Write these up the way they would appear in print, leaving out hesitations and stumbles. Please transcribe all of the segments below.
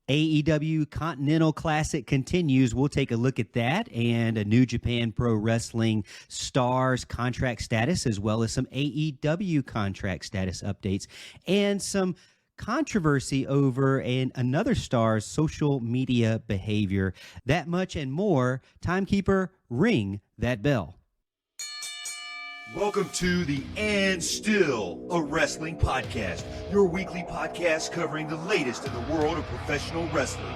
AEW Continental Classic continues. We'll take a look at that and a New Japan Pro Wrestling Stars contract status, as well as some AEW contract status updates and some controversy over another star's social media behavior. That much and more. Timekeeper, ring that bell. Welcome to the And Still a Wrestling Podcast, your weekly podcast covering the latest in the world of professional wrestling.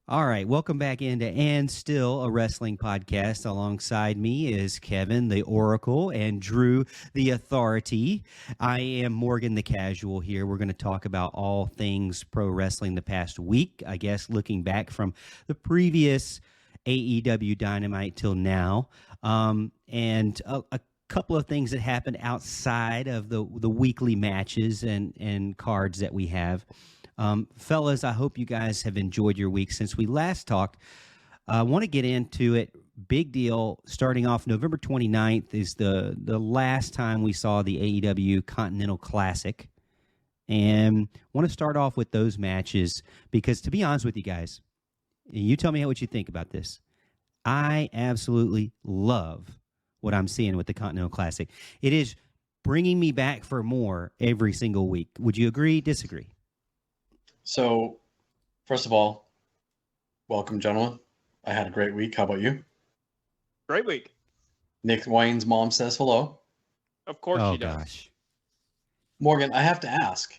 All right, welcome back into And Still a Wrestling Podcast. Alongside me is Kevin, the Oracle, and Drew, the Authority. I am Morgan, the Casual here. We're going to talk about all things pro wrestling the past week, I guess, looking back from the previous AEW Dynamite till now, and a couple of things that happened outside of the weekly matches and cards that we have. Fellas, I hope you guys have enjoyed your week since we last talked. I want to get into it. Big deal. Starting off November 29th is the last time we saw the AEW Continental Classic. And want to start off with those matches because, to be honest with you guys, you tell me what you think about this. I absolutely love what I'm seeing with the Continental Classic. It is bringing me back for more every single week. Would you agree, disagree? So, first of all, welcome, gentlemen. I had a great week. How about you? Great week. Nick Wayne's mom says hello. Of course she does. Gosh. Morgan, I have to ask.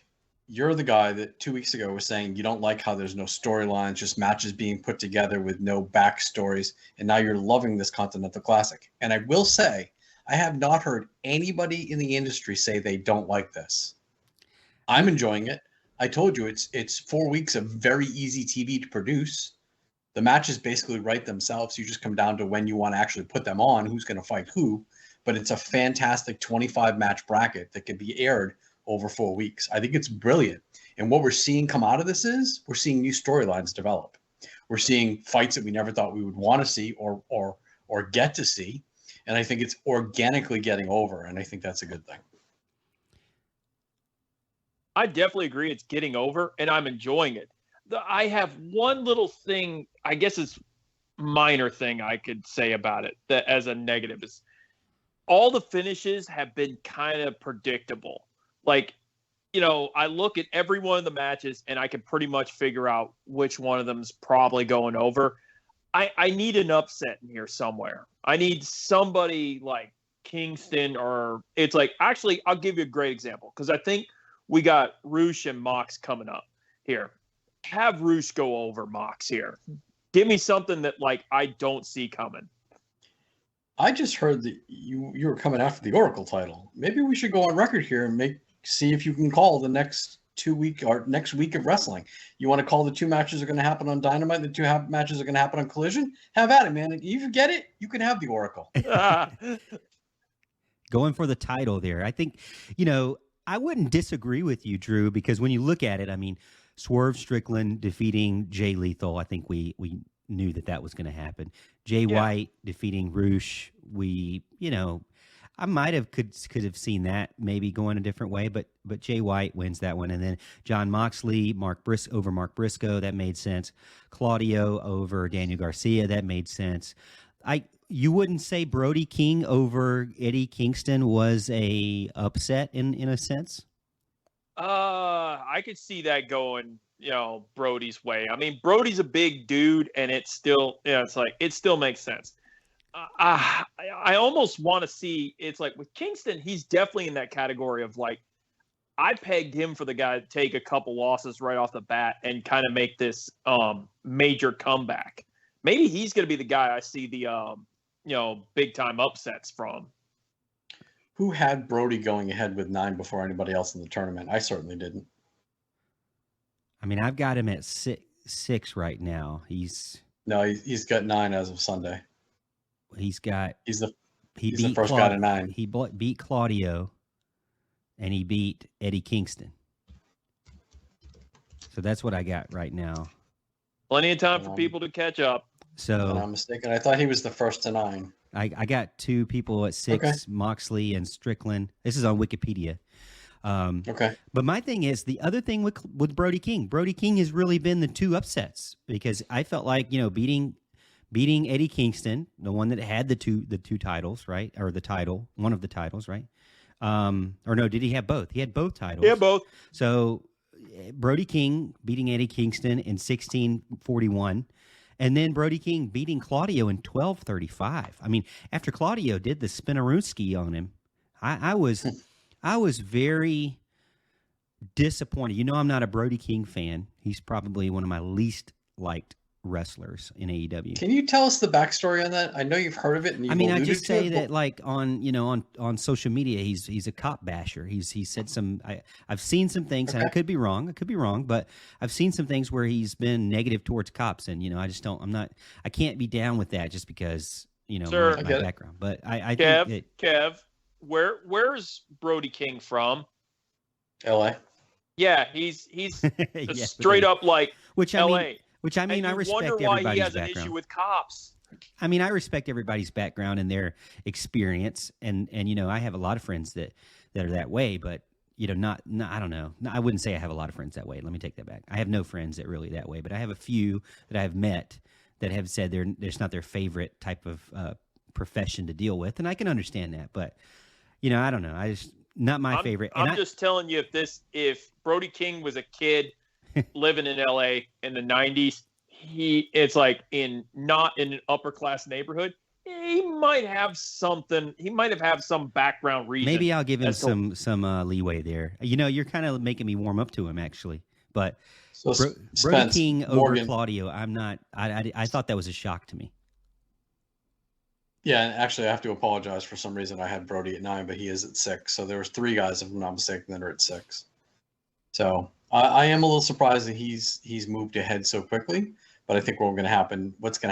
You're the guy that 2 weeks ago was saying you don't like how there's no storylines, just matches being put together with no backstories, and now you're loving this Continental Classic. And I will say, I have not heard anybody in the industry say they don't like this. I'm enjoying it. I told you it's 4 weeks of very easy TV to produce. The matches basically write themselves. You just come down to when you want to actually put them on, who's going to fight who. But it's a fantastic 25-match bracket that can be aired over 4 weeks. I think it's brilliant. And what we're seeing come out of this is we're seeing new storylines develop. We're seeing fights that we never thought we would want to see or get to see. And I think it's organically getting over, and I think that's a good thing. I definitely agree it's getting over, and I'm enjoying it. I have one little thing, I guess it's minor thing I could say about it that as a negative is all the finishes have been kind of predictable. Like, you know, I look at every one of the matches, and I can pretty much figure out which one of them is probably going over. I need an upset in here somewhere. I need somebody like Kingston or it's like – actually, I'll give you a great example because I think – we got Roosh and Mox coming up here. Have Roosh go over Mox here. Give me something that like I don't see coming. I just heard that you were coming after the Oracle title. Maybe we should go on record here and see if you can call the next 2 week or next week of wrestling. You want to call the two matches are going to happen on Dynamite, the two matches are going to happen on Collision? Have at it, man. If you get it, you can have the Oracle. Going for the title there. I think, I wouldn't disagree with you, Drew, because when you look at it, I mean, Swerve Strickland defeating Jay Lethal, I think we knew that was going to happen. Jay White defeating Roosh, I might have could have seen that maybe going a different way, but Jay White wins that one, and then John Moxley, over Mark Briscoe, that made sense. Claudio over Daniel Garcia, that made sense. You wouldn't say Brody King over Eddie Kingston was a upset in a sense? I could see that going, Brody's way. I mean, Brody's a big dude, and it still makes sense. I almost want to see. It's like with Kingston, he's definitely in that category of like, I pegged him for the guy to take a couple losses right off the bat and kind of make this major comeback. Maybe he's going to be the guy I see the big time upsets from. Who had Brody going ahead with 9 before anybody else in the tournament? I certainly didn't. I mean, I've got him at six right now. He's got 9 as of Sunday. He's the first guy to 9. He beat Claudio, and he beat Eddie Kingston. So that's what I got right now. Plenty of time for people to catch up. So I'm mistaken. I thought he was the first to 9. I got 2 people at 6, Okay. Moxley and Strickland. This is on Wikipedia. Okay. But my thing is the other thing with Brody King. Brody King has really been the 2 upsets because I felt like beating Eddie Kingston, the one that had the two titles, right, or one of the titles, right? Or no, did he have both? He had both titles. Yeah, both. So Brody King beating Eddie Kingston in 1641. And then Brody King beating Claudio in 1235. I mean, after Claudio did the Spinarooski on him, I was very disappointed. I'm not a Brody King fan. He's probably one of my least liked wrestlers in AEW. Can you tell us the backstory on that? I know you've heard of it. And I just say that, like, on social media, he's a cop basher. He said some. I've seen some things, and I could be wrong, but I've seen some things where he's been negative towards cops, and I just don't. I can't be down with that just because Sure. my background. But I Kev, think Kev, where's Brody King from? LA. Yeah, he's Yes, straight up like which LA. I mean, I respect wonder why everybody's he has background. an issue with cops. I mean, I respect everybody's background and their experience, and I have a lot of friends that are that way, but not I don't know. No, I wouldn't say I have a lot of friends that way. Let me take that back. I have no friends that really that way, but I have a few that I have met that have said it's not their favorite type of profession to deal with, and I can understand that, but I don't know. I just not my favorite. And I'm just telling you, if Brody King was a kid living in LA in the 90s, it's like not in an upper class neighborhood. He might have something. He might have had some background reason. Maybe I'll give him some leeway there. You're kind of making me warm up to him actually, but So Brody King over Morgan. Claudio, I'm not. I thought that was a shock to me. Yeah, and actually, I have to apologize. For some reason, I had Brody at 9, but he is at 6. So there was 3 guys, if I'm not mistaken, that are at 6. So I am a little surprised that he's moved ahead so quickly. But I think what's going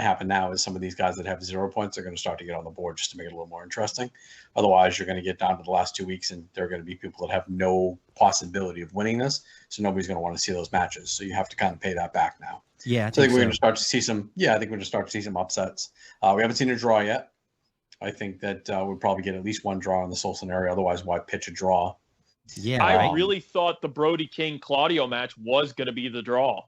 to happen now is some of these guys that have 0 points are going to start to get on the board just to make it a little more interesting. Otherwise, you're going to get down to the last 2 weeks, and there are going to be people that have no possibility of winning this. So nobody's going to want to see those matches. So you have to kind of pay that back now. Yeah, I think we're going to start to see some. Yeah, I think we're going to start to see some upsets. We haven't seen a draw yet. I think that we'll probably get at least one draw in this whole scenario. Otherwise, why pitch a draw? Yeah, I right. really thought the Brody King Claudio match was going to be the draw.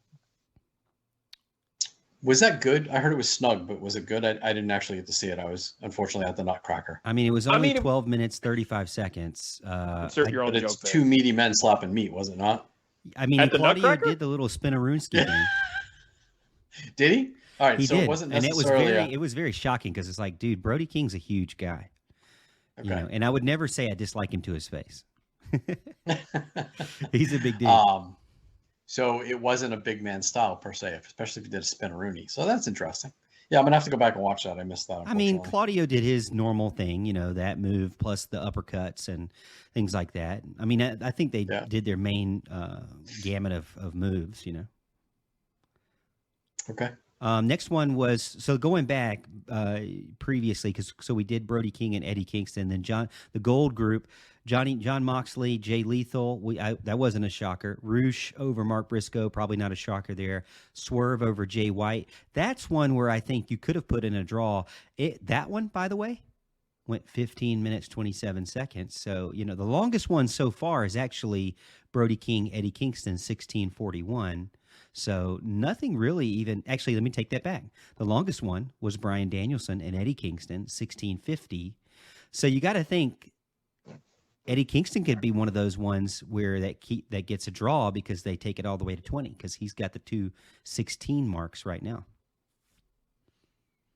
Was that good? I heard it was snug, but was it good? I didn't actually get to see it. I was unfortunately at the Nutcracker. I mean, it was only 12 minutes, 35 seconds. Insert your own But joke it's there. 2 meaty men slapping meat, was it not? I mean, At the Claudio Nutcracker? did the little Spinaroonski thing. Did he? All right, He so did, it wasn't and it was necessarily. very shocking because it's like, dude, Brody King's a huge guy, Okay. and I would never say I dislike him to his face. He's a big dude. So it wasn't a big man style per se, especially if you did a Spinaroonie. So that's interesting. Yeah, I'm gonna have to go back and watch that. I missed that. I mean, unfortunately. Claudio did his normal thing, that move plus the uppercuts and things like that. I mean, I think they did their main gamut of moves, Okay. Next one was, so going back previously, so we did Brody King and Eddie Kingston, then the Gold Group, John Moxley, Jay Lethal. That wasn't a shocker. Roosh over Mark Briscoe, probably not a shocker there. Swerve over Jay White. That's one where I think you could have put in a draw. That one, by the way, went 15 minutes 27 seconds. So the longest one so far is actually Brody King, Eddie Kingston, 1641. So nothing really even. Actually, let me take that back. The longest one was Bryan Danielson and Eddie Kingston, 1650. So you got to think Eddie Kingston could be one of those ones where that gets a draw because they take it all the way to 20 because he's got the 2:16 marks right now.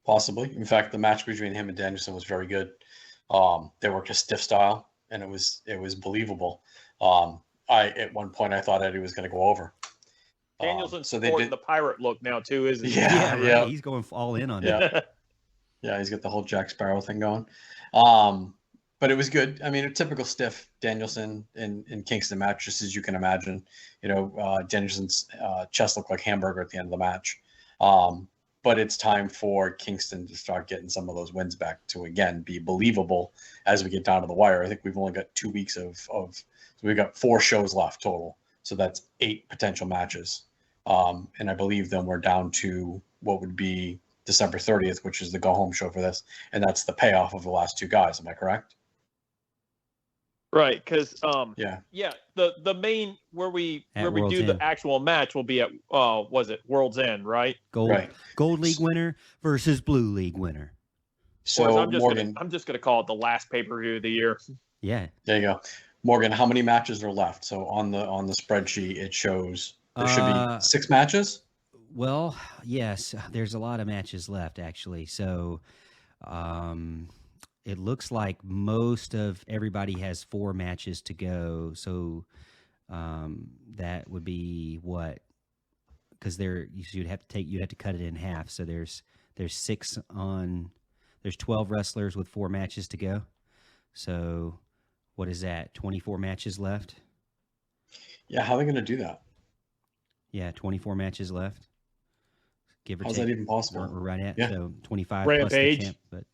Possibly. In fact, the match between him and Danielson was very good. They worked a stiff style, and it was believable. At one point I thought Eddie was going to go over. Danielson's so sporting the pirate look now too, isn't he? Yeah, right. yeah. He's going all in on Yeah. that. Yeah, he's got the whole Jack Sparrow thing going. But it was good. I mean, a typical stiff Danielson and Kingston match, just as you can imagine. Danielson's chest looked like hamburger at the end of the match. But it's time for Kingston to start getting some of those wins back to, again, be believable as we get down to the wire. I think we've only got 2 weeks so we've got 4 shows left total. So that's 8 potential matches. And I believe then we're down to what would be December 30th, which is the go home show for this. And that's the payoff of the last two guys. Am I correct? Right, because Yeah. the main where we World's do the End. actual match will be at was it World's End, right? Right. Gold League winner versus Blue League winner. So I'm just gonna call it the last pay-per-view of the year. Yeah. there you go. Morgan, how many matches are left? So on the spreadsheet, it shows there should be 6 matches. Well, yes, there's a lot of matches left actually. So, it looks like most of everybody has 4 matches to go. So, that would be what? Because you'd have to cut it in half. So there's 6 on. There's 12 wrestlers with 4 matches to go. So, what is that? 24 matches left. Yeah, how are they going to do that? Yeah, 24 matches left. Give or How's take. that even possible? We're right at Yeah. so 25 Rampage. plus the champ. But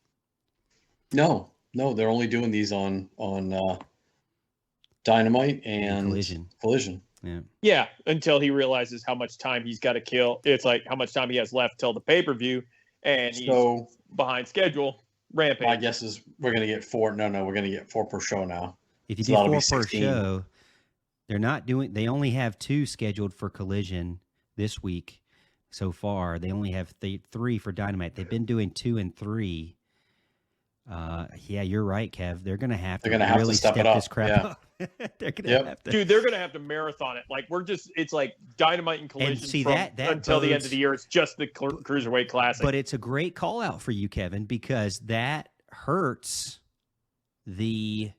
No, they're only doing these on Dynamite and Collision. yeah, Yeah, until he realizes how much time he's got to kill. It's like how much time he has left till the pay-per-view, and he's So behind schedule. Rampage. my guess is we're going to get 4. No, we're going to get 4 per show now. if you So do that'll 4 be per 16. show, they're not doing. They only have 2 scheduled for Collision this week so far. They only have 3 for Dynamite. They've been doing 2 and 3. Yeah, you're right, Kev. They're gonna have to really step it step up. this crap Yeah. up. They're gonna Yep. have to. Dude, they're gonna have to marathon it. Like it's like Dynamite and Collision see, from that until the end bodes- of the year. It's just the Cruiserweight Classic. But it's a great call out for you, Kevin, because that hurts the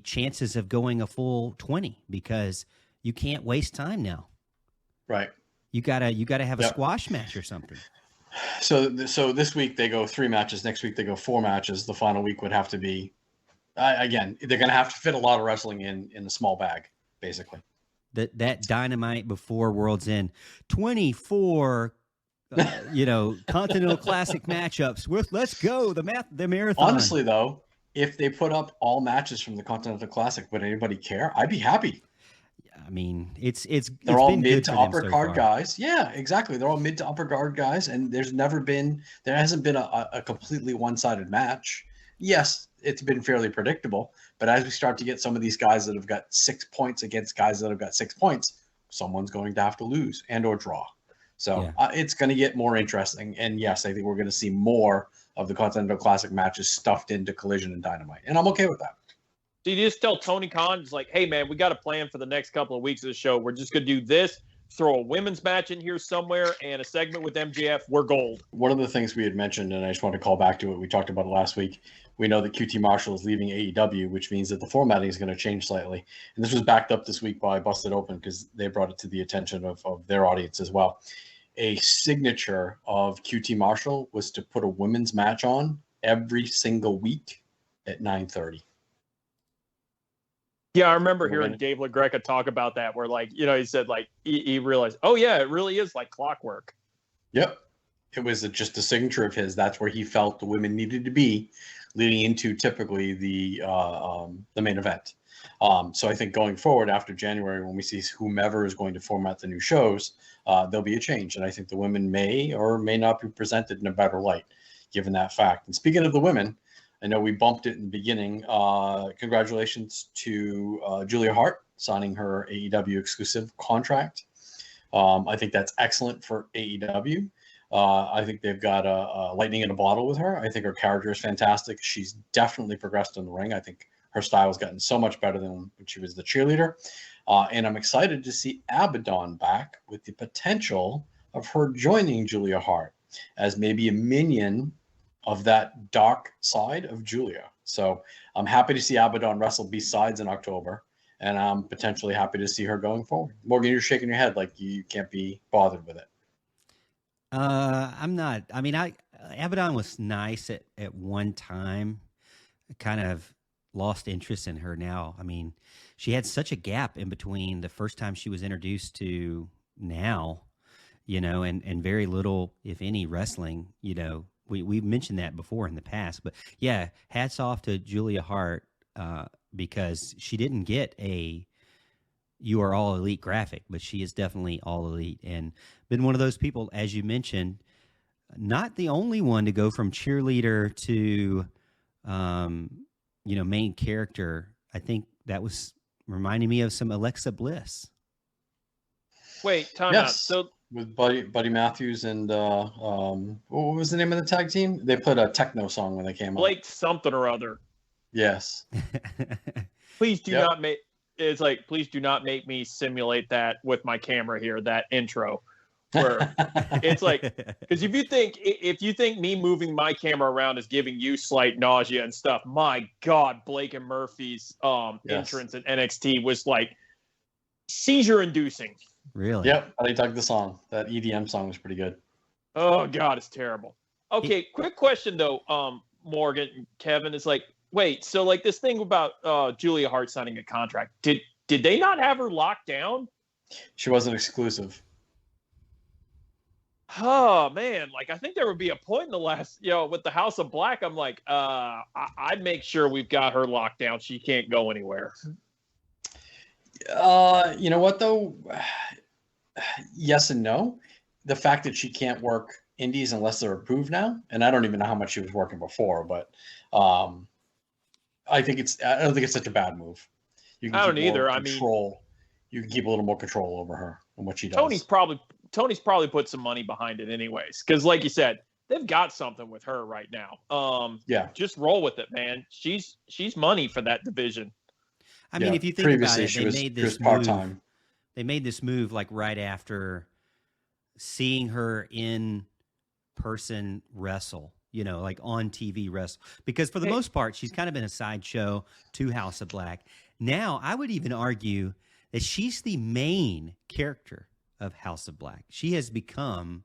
chances of going a full 20 because you can't waste time now. Right. You gotta have a Yep. squash match or something. So this week they go 3 matches. Next week they go 4 matches. The final week would have to be, again, they're going to have to fit a lot of wrestling in a small bag, basically. That Dynamite before World's End, 24, Continental Classic matchups. Let's go the marathon. Honestly, though, if they put up all matches from the Continental Classic, would anybody care? I'd be happy. I mean, it's They're all been mid good to for them upper so card far. guys. Yeah, exactly. They're all mid to upper card guys, and there hasn't been a completely one-sided match. Yes, it's been fairly predictable, but as we start to get some of these guys that have got 6 points against guys that have got 6 points, someone's going to have to lose and or draw. So it's going to get more interesting. And yes, I think we're going to see more of the Continental Classic matches stuffed into Collision and Dynamite, and I'm okay with that. So you just tell Tony Khan, it's like, hey, man, we got a plan for the next couple of weeks of the show. We're just going to do this, throw a women's match in here somewhere, and a segment with MJF. We're gold. One of the things we had mentioned, and I just want to call back to it, we talked about it last week. We know that QT Marshall is leaving AEW, which means that the formatting is going to change slightly. And this was backed up this week by Busted Open because they brought it to the attention of their audience as well. A signature of QT Marshall was to put a women's match on every single week at 9:30. Yeah, I remember hearing Dave LaGreca talk about that, where he said he realized, oh yeah, it really is like clockwork. Yep, it was just a signature of his. That's where he felt the women needed to be, leading into typically the main event. So I think going forward after January, when we see whomever is going to format the new shows, there'll be a change, and I think the women may or may not be presented in a better light, given that fact. And speaking of the women, I know we bumped it in the beginning. Congratulations to Julia Hart signing her AEW exclusive contract. I think that's excellent for AEW. I think they've got a lightning in a bottle with her. I think her character is fantastic. She's definitely progressed in the ring. I think her style has gotten so much better than when she was the cheerleader. And I'm excited to see Abaddon back with the potential of her joining Julia Hart as maybe a minion of that dark side of Julia. So I'm happy to see Abaddon wrestle B-Sides in October, and I'm potentially happy to see her going forward. Morgan, you're shaking your head like you can't be bothered with it. I'm not. I mean, Abaddon was nice at one time. I kind of lost interest in her now. I mean, she had such a gap in between the first time she was introduced to now, and very little, if any, wrestling, We've mentioned that before in the past, but yeah, hats off to Julia Hart because she didn't get a You Are All Elite graphic, but she is definitely all elite and been one of those people, as you mentioned, not the only one to go from cheerleader to, main character. I think that was reminding me of some Alexa Bliss. Wait, time out. Yes. So With Buddy Matthews and what was the name of the tag team? They played a techno song when they came out. Blake something or other. Yes. Please do not make. It's like, please do not make me simulate that with my camera here. That intro, where it's like, because if you think me moving my camera around is giving you slight nausea and stuff, my God, Blake and Murphy's entrance in NXT was like seizure-inducing. Really? Yep. I dug the song. That EDM song was pretty good. Oh God, it's terrible. Okay, quick question though, Morgan and Kevin, is like, wait, so like this thing about Julia Hart signing a contract, did they not have her locked down? She wasn't exclusive. Oh man, like I think there would be a point in the last, with the House of Black, I'm like, I'd make sure we've got her locked down. She can't go anywhere. You know what though? Yes and no. The fact that she can't work indies unless they're approved now, and I don't even know how much she was working before, but I don't think it's such a bad move. You can I don't either. You can keep a little more control over her and what she does. Tony's probably put some money behind it anyways, because like you said, they've got something with her right now. Yeah, just roll with it, man. She's money for that division. I mean, if you think about it, they made this move like right after seeing her in person wrestle, like on TV wrestle. Because for the most part, she's kind of been a sideshow to House of Black. Now, I would even argue that she's the main character of House of Black. She has become,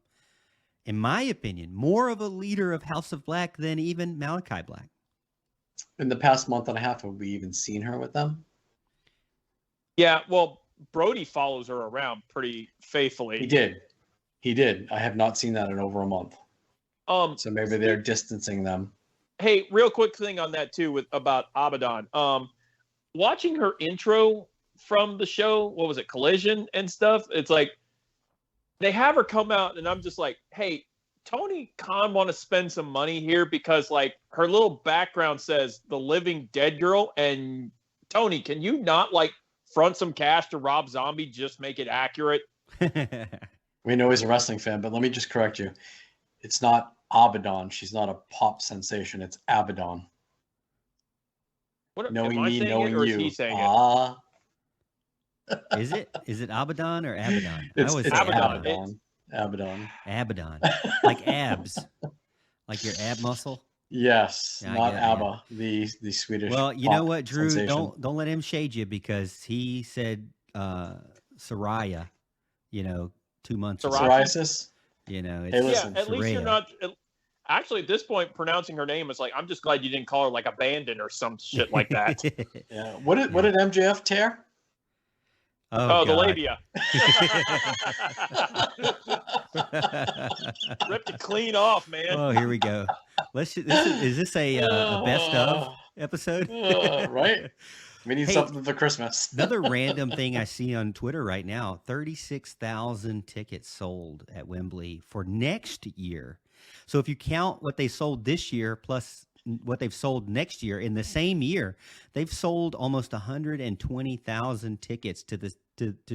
in my opinion, more of a leader of House of Black than even Malachi Black. In the past month and a half, have we even seen her with them? Yeah, well, Brody follows her around pretty faithfully. He did. I have not seen that in over a month. So maybe they're distancing them. Hey, real quick thing on that too about Abaddon. Watching her intro from the show, what was it, Collision and stuff? It's like they have her come out, and I'm just like, hey, Tony Khan want to spend some money here because like her little background says the Living Dead Girl, and Tony, can you not like front some cash to Rob Zombie, just make it accurate? We know he's a wrestling fan, but let me just correct you. It's not Abaddon. She's not a pop sensation. It's Abaddon. What, knowing am I me, saying knowing it, or you. is he saying it? Is it Abaddon or Abaddon? It's Abaddon. Abaddon. Like abs. Like your ab muscle? Yes, Yeah, not ABBA, the Swedish. Well, you know pop what, Drew? sensation. Don't let him shade you because he said Soraya, 2 months ago. Psoriasis? It's Hey, listen. Yeah, at least you're not. Actually, at this point, pronouncing her name is like, I'm just glad you didn't call her like Abandon or some shit like that. Yeah. What did MJF tear? Oh, the God. labia. Ripped it clean off, man. Oh, here we go. Is this a best of episode? Right? We need something for Christmas. Another random thing I see on Twitter right now, 36,000 tickets sold at Wembley for next year. So if you count what they sold this year plus what they've sold next year in the same year, they've sold almost 120,000 tickets to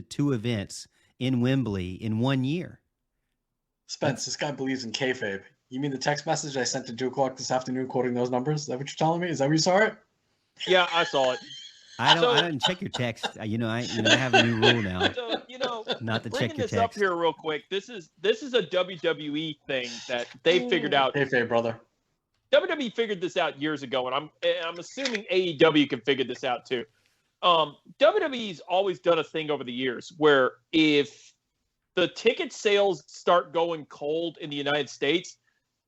two events in Wembley in 1 year. Spence, this guy believes in kayfabe. You mean the text message I sent at 2 o'clock this afternoon quoting those numbers? Is that what you're telling me? Is that where you saw it? Yeah, I saw it. I didn't check your text. I have a new rule now. So, not to check bringing your this up text. here real quick. This is a WWE thing that they figured out. Kayfabe, brother. WWE figured this out years ago, and I'm assuming AEW can figure this out too. WWE's always done a thing over the years where if the ticket sales start going cold in the United States,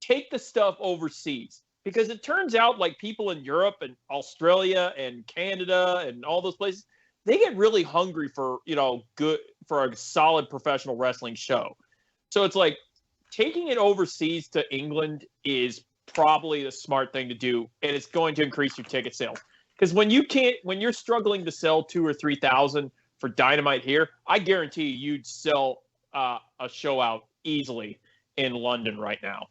take the stuff overseas. Because it turns out like people in Europe and Australia and Canada and all those places, they get really hungry for, for a solid professional wrestling show. So it's like taking it overseas to England is probably the smart thing to do. And it's going to increase your ticket sales. Because when you're struggling to sell 2,000 or 3,000 for Dynamite here, I guarantee you'd sell a show out easily in London right now.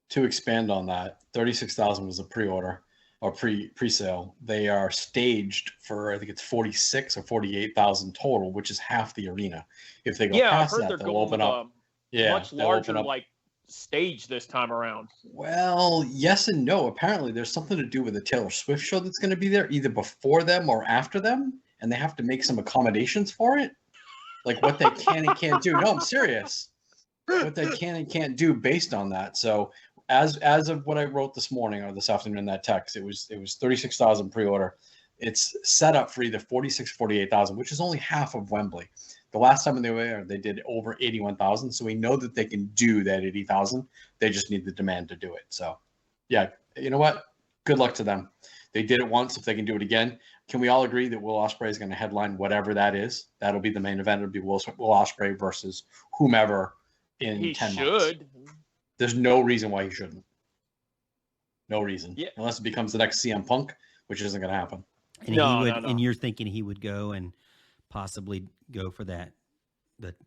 To expand on that, 36,000 was a pre-order or pre-sale. They are staged for, I think it's 46 or 48,000 total, which is half the arena. If they go past that, they'll open up. Much larger like stage this time around. Well, yes and no. Apparently, there's something to do with the Taylor Swift show that's going to be there, either before them or after them, and they have to make some accommodations for it, like what they can and can't do. No, I'm serious. What they can and can't do based on that. So, as of what I wrote this morning or this afternoon in that text, it was 36,000 pre-order. It's set up for either 46, 48,000, which is only half of Wembley. The last time they were there, they did over 81,000. So we know that they can do that 80,000. They just need the demand to do it. So, yeah, you know what? Good luck to them. They did it once. If they can do it again, can we all agree that Will Ospreay is going to headline whatever that is? That'll be the main event. It'll be Will Ospreay versus whomever in 10 months. He should. There's no reason why he shouldn't. No reason. Yeah. Unless it becomes the next CM Punk, which isn't going to happen. And no. And you're thinking he would go and possibly go for that.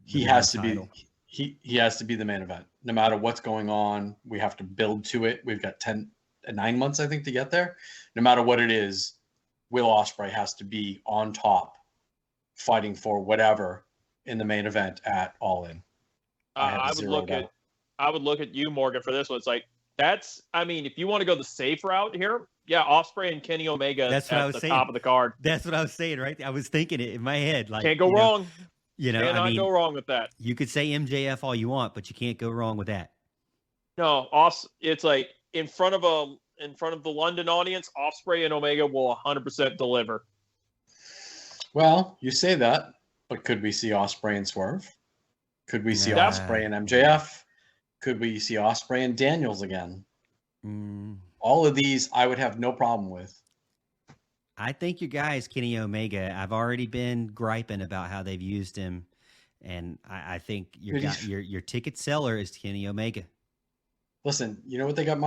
He has to be. He has to be the main event. No matter what's going on, we have to build to it. We've got 9 months, I think, to get there. No matter what it is, Will Ospreay has to be on top, fighting for whatever in the main event at All In. I would look at you, Morgan, for this one. It's like if you want to go the safe route here, yeah, Ospreay and Kenny Omega at the top of the card. That's what I was saying, right? I was thinking it in my head. Like, can't go wrong. Cannot go wrong with that. You could say MJF all you want, but you can't go wrong with that. No, it's like in front of the London audience, Ospreay and Omega will 100% deliver. Well, you say that, but could we see Ospreay and Swerve? Could we see Ospreay and MJF? Could we see Ospreay and Daniels again? All of these I would have no problem with. I think your guy is Kenny Omega. I've already been griping about how they've used him, and I think your ticket seller is Kenny Omega. Listen, you know what they got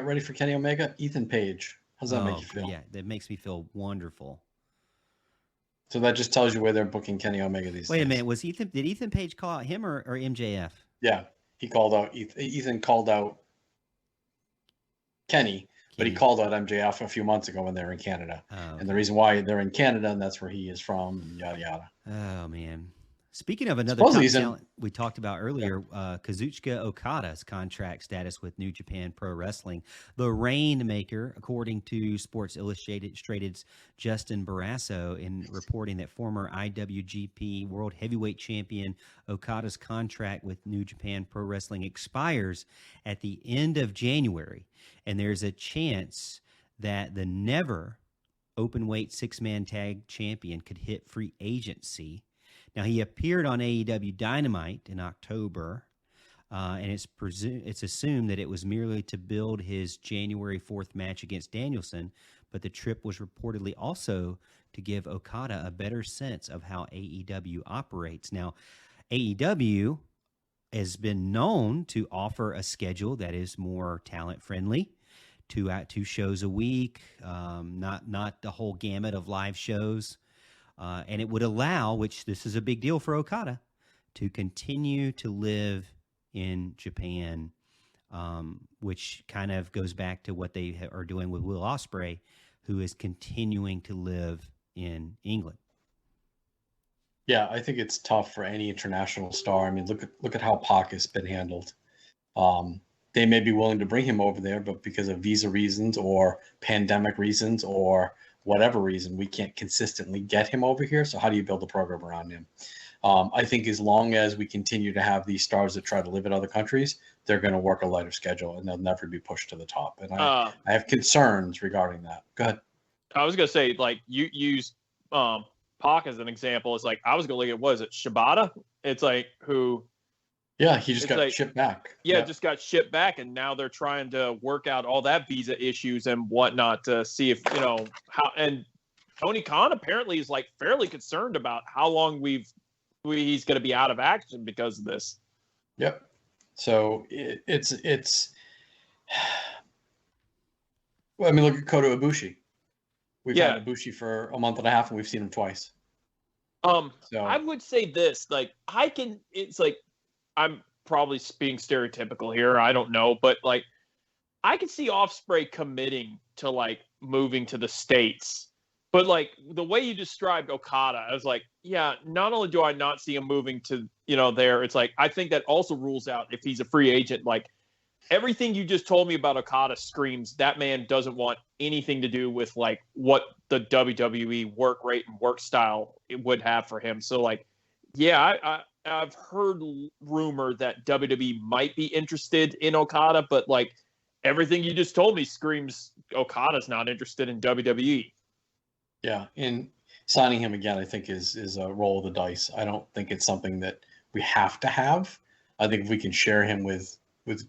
ready for Kenny Omega? Ethan Page. How's that make you feel? Yeah, that makes me feel wonderful. So that just tells you where they're booking Kenny Omega these days. Wait a minute, did Ethan Page call out him or MJF? Yeah, he called out Ethan called out Kenny. But he called out MJF a few months ago when they were in Canada. Oh, okay. And the reason why they're in Canada, and that's where he is from, and yada, yada. Oh, man. Speaking of another top talent we talked about earlier, Kazuchika Okada's contract status with New Japan Pro Wrestling. The Rainmaker, according to Sports Illustrated's Justin Barrasso, in reporting that former IWGP World Heavyweight Champion Okada's contract with New Japan Pro Wrestling expires at the end of January. And there's a chance that the never openweight six-man tag champion could hit free agency. Now, he appeared on AEW Dynamite in October, and it's assumed that it was merely to build his January 4th match against Danielson, but the trip was reportedly also to give Okada a better sense of how AEW operates. Now, AEW has been known to offer a schedule that is more talent-friendly, 2 shows a week, not the whole gamut of live shows. And it would allow, which this is a big deal for Okada, to continue to live in Japan, which kind of goes back to what they are doing with Will Ospreay, who is continuing to live in England. Yeah, I think it's tough for any international star. I mean, look at how Pac has been handled. They may be willing to bring him over there, but because of visa reasons or pandemic reasons or whatever reason, we can't consistently get him over here. So how do you build a program around him? I think as long as we continue to have these stars that try to live in other countries, they're going to work a lighter schedule and they'll never be pushed to the top. And I have concerns regarding that. Go ahead. I was going to say, like, you used Pac as an example. It's like, I was going to look at, Shibata? It's like, who... Yeah, he just got shipped back. Yeah, just got shipped back, and now they're trying to work out all that visa issues and whatnot to see if, how. And Tony Khan apparently is like fairly concerned about how long he's going to be out of action because of this. Yep. So it's. Well, I mean, look at Kota Ibushi. We've had Ibushi for a month and a half, and we've seen him twice. So I would say this, like, it's like, I'm probably being stereotypical here. I don't know, but like, I can see Ospreay committing to like moving to the States. But like the way you described Okada, I was like, yeah, not only do I not see him moving to, there, it's like, I think that also rules out if he's a free agent. Like, everything you just told me about Okada screams that man doesn't want anything to do with like what the WWE work rate and work style it would have for him. So like, yeah, I've heard rumor that WWE might be interested in Okada, but like everything you just told me screams Okada's not interested in WWE. yeah, and signing him again, I think is a roll of the dice. I don't think it's something that we have to have. I think if we can share him with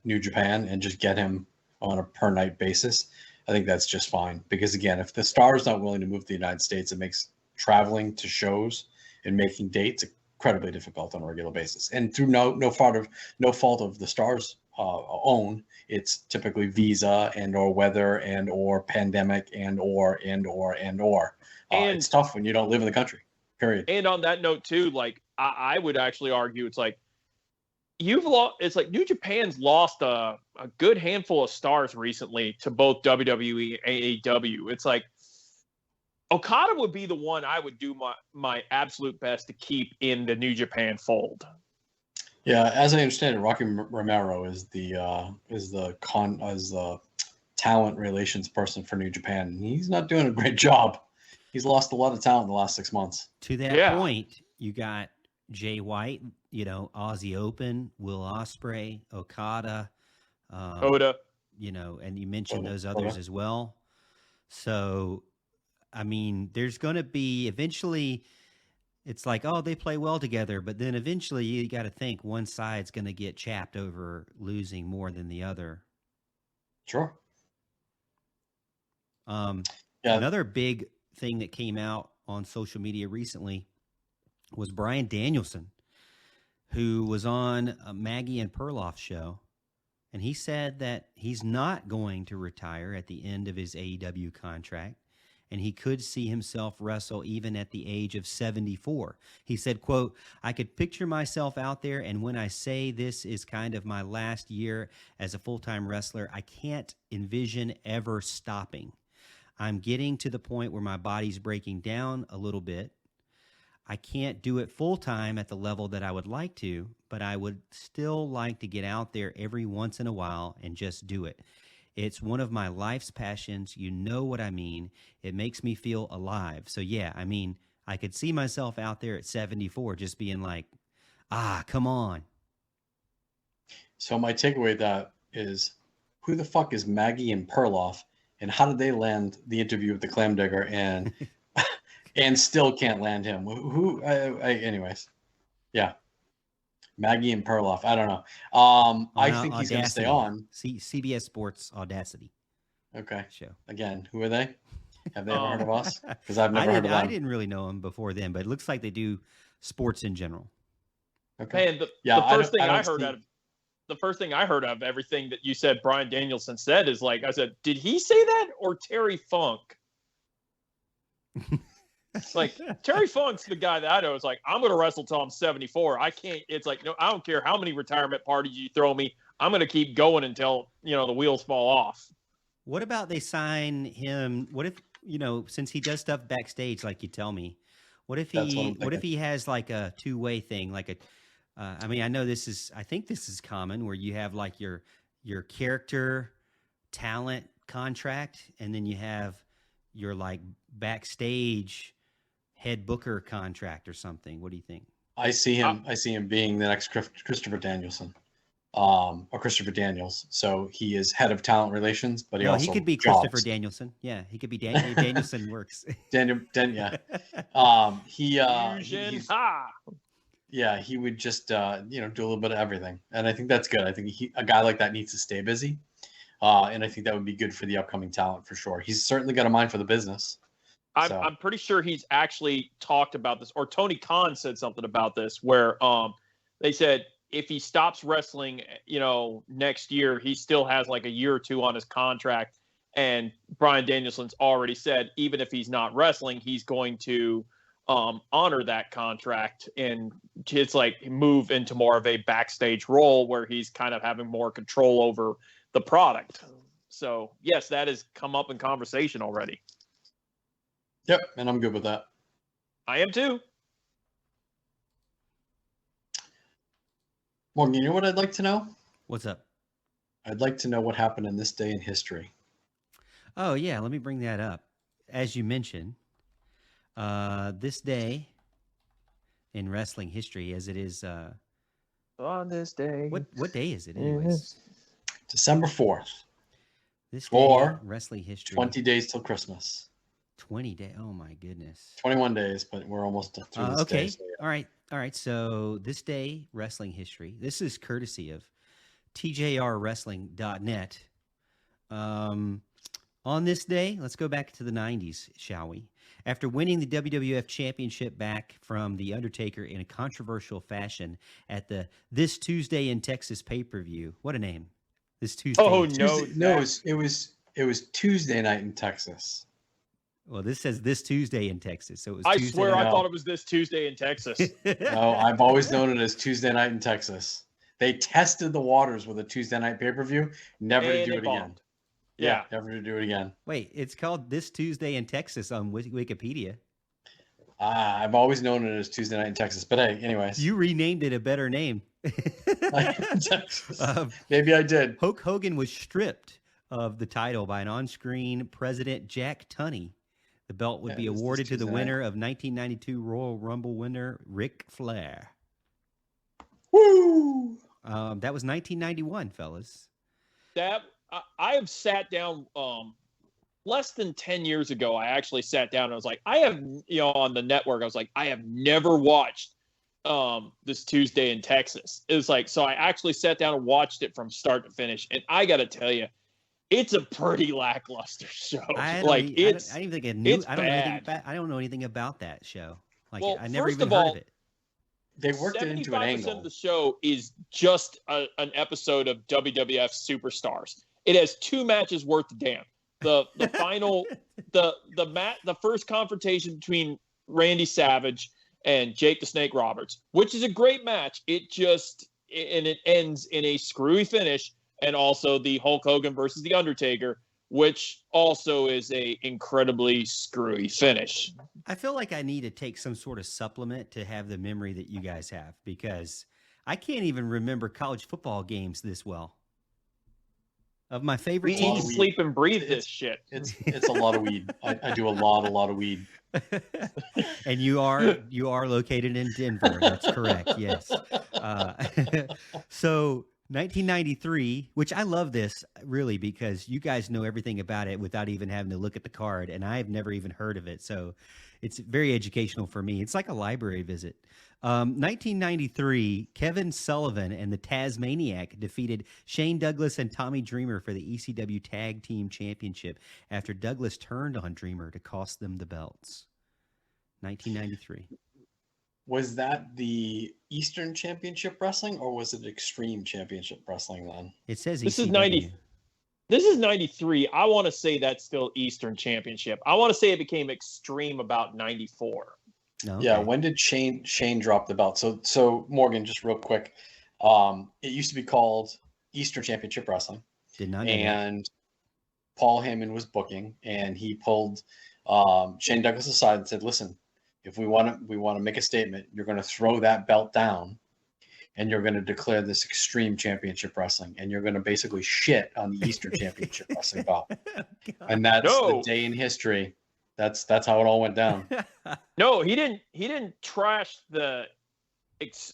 New Japan and just get him on a per night basis, I think that's just fine. Because again, if the star is not willing to move to the United States, it makes traveling to shows and making dates incredibly difficult on a regular basis. And through no fault of the star's own, it's typically visa and or weather and or pandemic and or. It's tough when you don't live in the country. Period. And on that note too, like I would actually argue it's like it's like New Japan's lost a good handful of stars recently to both WWE and AEW. It's like Okada would be the one I would do my absolute best to keep in the New Japan fold. Yeah, as I understand it, Rocky Romero is the talent relations person for New Japan. He's not doing a great job. He's lost a lot of talent in the last 6 months. To that point, you got Jay White, Aussie Open, Will Ospreay, Okada, Oda, and you mentioned those others as well. So, I mean, there's going to be eventually. It's like, oh, they play well together, but then eventually you got to think one side's going to get chapped over losing more than the other. Sure. Another big thing that came out on social media recently was Bryan Danielson, who was on Maggie and Perloff's show, and he said that he's not going to retire at the end of his AEW contract, and he could see himself wrestle even at the age of 74. He said, quote, "I could picture myself out there, and when I say this is kind of my last year as a full-time wrestler, I can't envision ever stopping. I'm getting to the point where my body's breaking down a little bit. I can't do it full-time at the level that I would like to, but I would still like to get out there every once in a while and just do it. It's one of my life's passions. You know what I mean? It makes me feel alive." So, yeah, I mean, I could see myself out there at 74 just being like, come on. So my takeaway with that is, who the fuck is Maggie and Perloff, and how did they land the interview with the Clam Digger and and still can't land him? Anyways, yeah. Maggie and Perloff. I don't know. I think he's going to stay on. CBS Sports Audacity. Okay. Show. Again, who are they? Have they ever heard of us? Because I've never heard of them. I didn't really know them before then, but it looks like they do sports in general. Okay. Man, the first thing I heard of everything that you said Bryan Danielson said is like, I said, did he say that or Terry Funk? Like, Terry Funk's the guy that I know is like, I'm going to wrestle till I'm 74. I can't. It's like, no, I don't care how many retirement parties you throw me. I'm going to keep going until, the wheels fall off. What about they sign him? What if, since he does stuff backstage, like you tell me, what if he has like a two-way thing? Like I know I think this is common where you have like your character talent contract, and then you have your like backstage head booker contract or something. What do you think? I see him being the next Christopher Danielson, or Christopher Daniels. So he is head of talent relations, but he could be Christopher Danielson. Yeah, he could be Danielson works. Yeah. He would just do a little bit of everything, and I think that's good. I think a guy like that needs to stay busy, and I think that would be good for the upcoming talent for sure. He's certainly got a mind for the business. I'm pretty sure he's actually talked about this, or Tony Khan said something about this, where they said if he stops wrestling, next year, he still has like a year or two on his contract. And Bryan Danielson's already said, even if he's not wrestling, he's going to honor that contract and just like move into more of a backstage role where he's kind of having more control over the product. So yes, that has come up in conversation already. Yep, and I'm good with that. I am too. Morgan, you know what I'd like to know? What's up? I'd like to know what happened in this day in history. Oh, yeah. Let me bring that up. As you mentioned, this day in wrestling history, as it is. On this day. What day is it, anyways? December 4th. This day For in wrestling history. 20 days till Christmas. 20 days. Oh, my goodness. 21 days, but we're almost through this Okay. day. So yeah. All right. So this day, wrestling history. This is courtesy of tjrwrestling.net. On this day, let's go back to the 90s, shall we? After winning the WWF Championship back from The Undertaker in a controversial fashion at the This Tuesday in Texas pay-per-view. What a name. This Tuesday. Oh, in no. Tuesday, no, it was Tuesday night in Texas. Well, this says this Tuesday in Texas. So it was I Tuesday swear night. I thought it was this Tuesday in Texas. No, I've always known it as Tuesday night in Texas. They tested the waters with a Tuesday night pay-per-view, never to And do it it again. bombed. Yeah. Never to do it again. Wait, it's called This Tuesday in Texas on Wikipedia. I've always known it as Tuesday night in Texas. But hey, anyways. You renamed it a better name. Maybe I did. Hulk Hogan was stripped of the title by an on-screen President Jack Tunney. The belt would be it was this awarded to the Tuesday winner of 1992 Royal Rumble winner Ric Flair. Woo! That was 1991, fellas. That I have sat down less than 10 years ago. I actually sat down and I was like, I have, on the network, I was like, I have never watched This Tuesday in Texas. It was like, so I actually sat down and watched it from start to finish. And I got to tell you, it's a pretty lackluster show. I Like it's, I don't even think I knew. it's I don't know anything bad. about. I don't know anything about that show. Like Well, I never first even of heard all, of it. They worked it into an 75% angle. of the show is just an episode of WWF Superstars. It has 2 matches worth of damn. The final the first confrontation between Randy Savage and Jake the Snake Roberts, which is a great match. It ends in a screwy finish, and also the Hulk Hogan versus the Undertaker, which also is a incredibly screwy finish. I feel like I need to take some sort of supplement to have the memory that you guys have, because I can't even remember college football games this well. Of my favorite We eat, teams. sleep, and breathe this shit. It's a lot of weed. I do a lot of weed. And you are located in Denver. That's correct. Yes. So 1993, which I love this really because you guys know everything about it without even having to look at the card, and I've never even heard of it. So it's very educational for me. It's like a library visit. 1993, Kevin Sullivan and the Tasmaniac defeated Shane Douglas and Tommy Dreamer for the ECW Tag Team Championship after Douglas turned on Dreamer to cost them the belts. 1993. Was that the Eastern Championship Wrestling, or was it Extreme Championship Wrestling then? It says This is ECW. 90. This is 93. I want to say that's still Eastern Championship. I want to say it became Extreme about 94. No, Yeah, okay. when did Shane drop the belt? So Morgan, just real quick, it used to be called Eastern Championship Wrestling, Did not know that. and Paul Heyman was booking, and he pulled Shane Douglas aside and said, "Listen, if we want to make a statement, you're going to throw that belt down, and you're going to declare this Extreme Championship Wrestling, and you're going to basically shit on the Eastern Championship Wrestling belt." And that's the day in history. That's how it all went down. No, he didn't trash the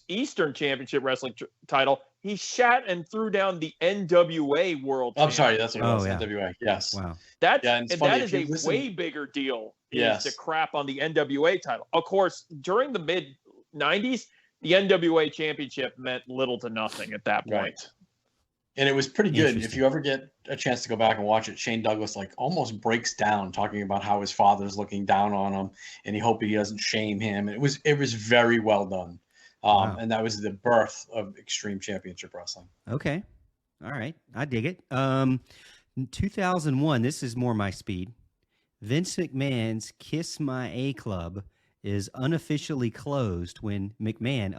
Eastern Championship Wrestling title. He shat and threw down the NWA World. I'm sorry, that's what it Oh, was. yeah. NWA. Yes. Wow. That's Yeah, and it's and funny, that if is you a listen- way bigger deal. Yes. Is to crap on the NWA title. Of course, during the mid '90s, the NWA Championship meant little to nothing at that point. Right. And it was pretty good. If Interesting. you ever get a chance to go back and watch it, Shane Douglas almost breaks down talking about how his father's looking down on him, and he hoped he doesn't shame him. It was very well done. Wow. And that was the birth of Extreme Championship Wrestling. Okay. All right. I dig it. 2001, this is more my speed. Vince McMahon's Kiss My A Club is unofficially closed when McMahon,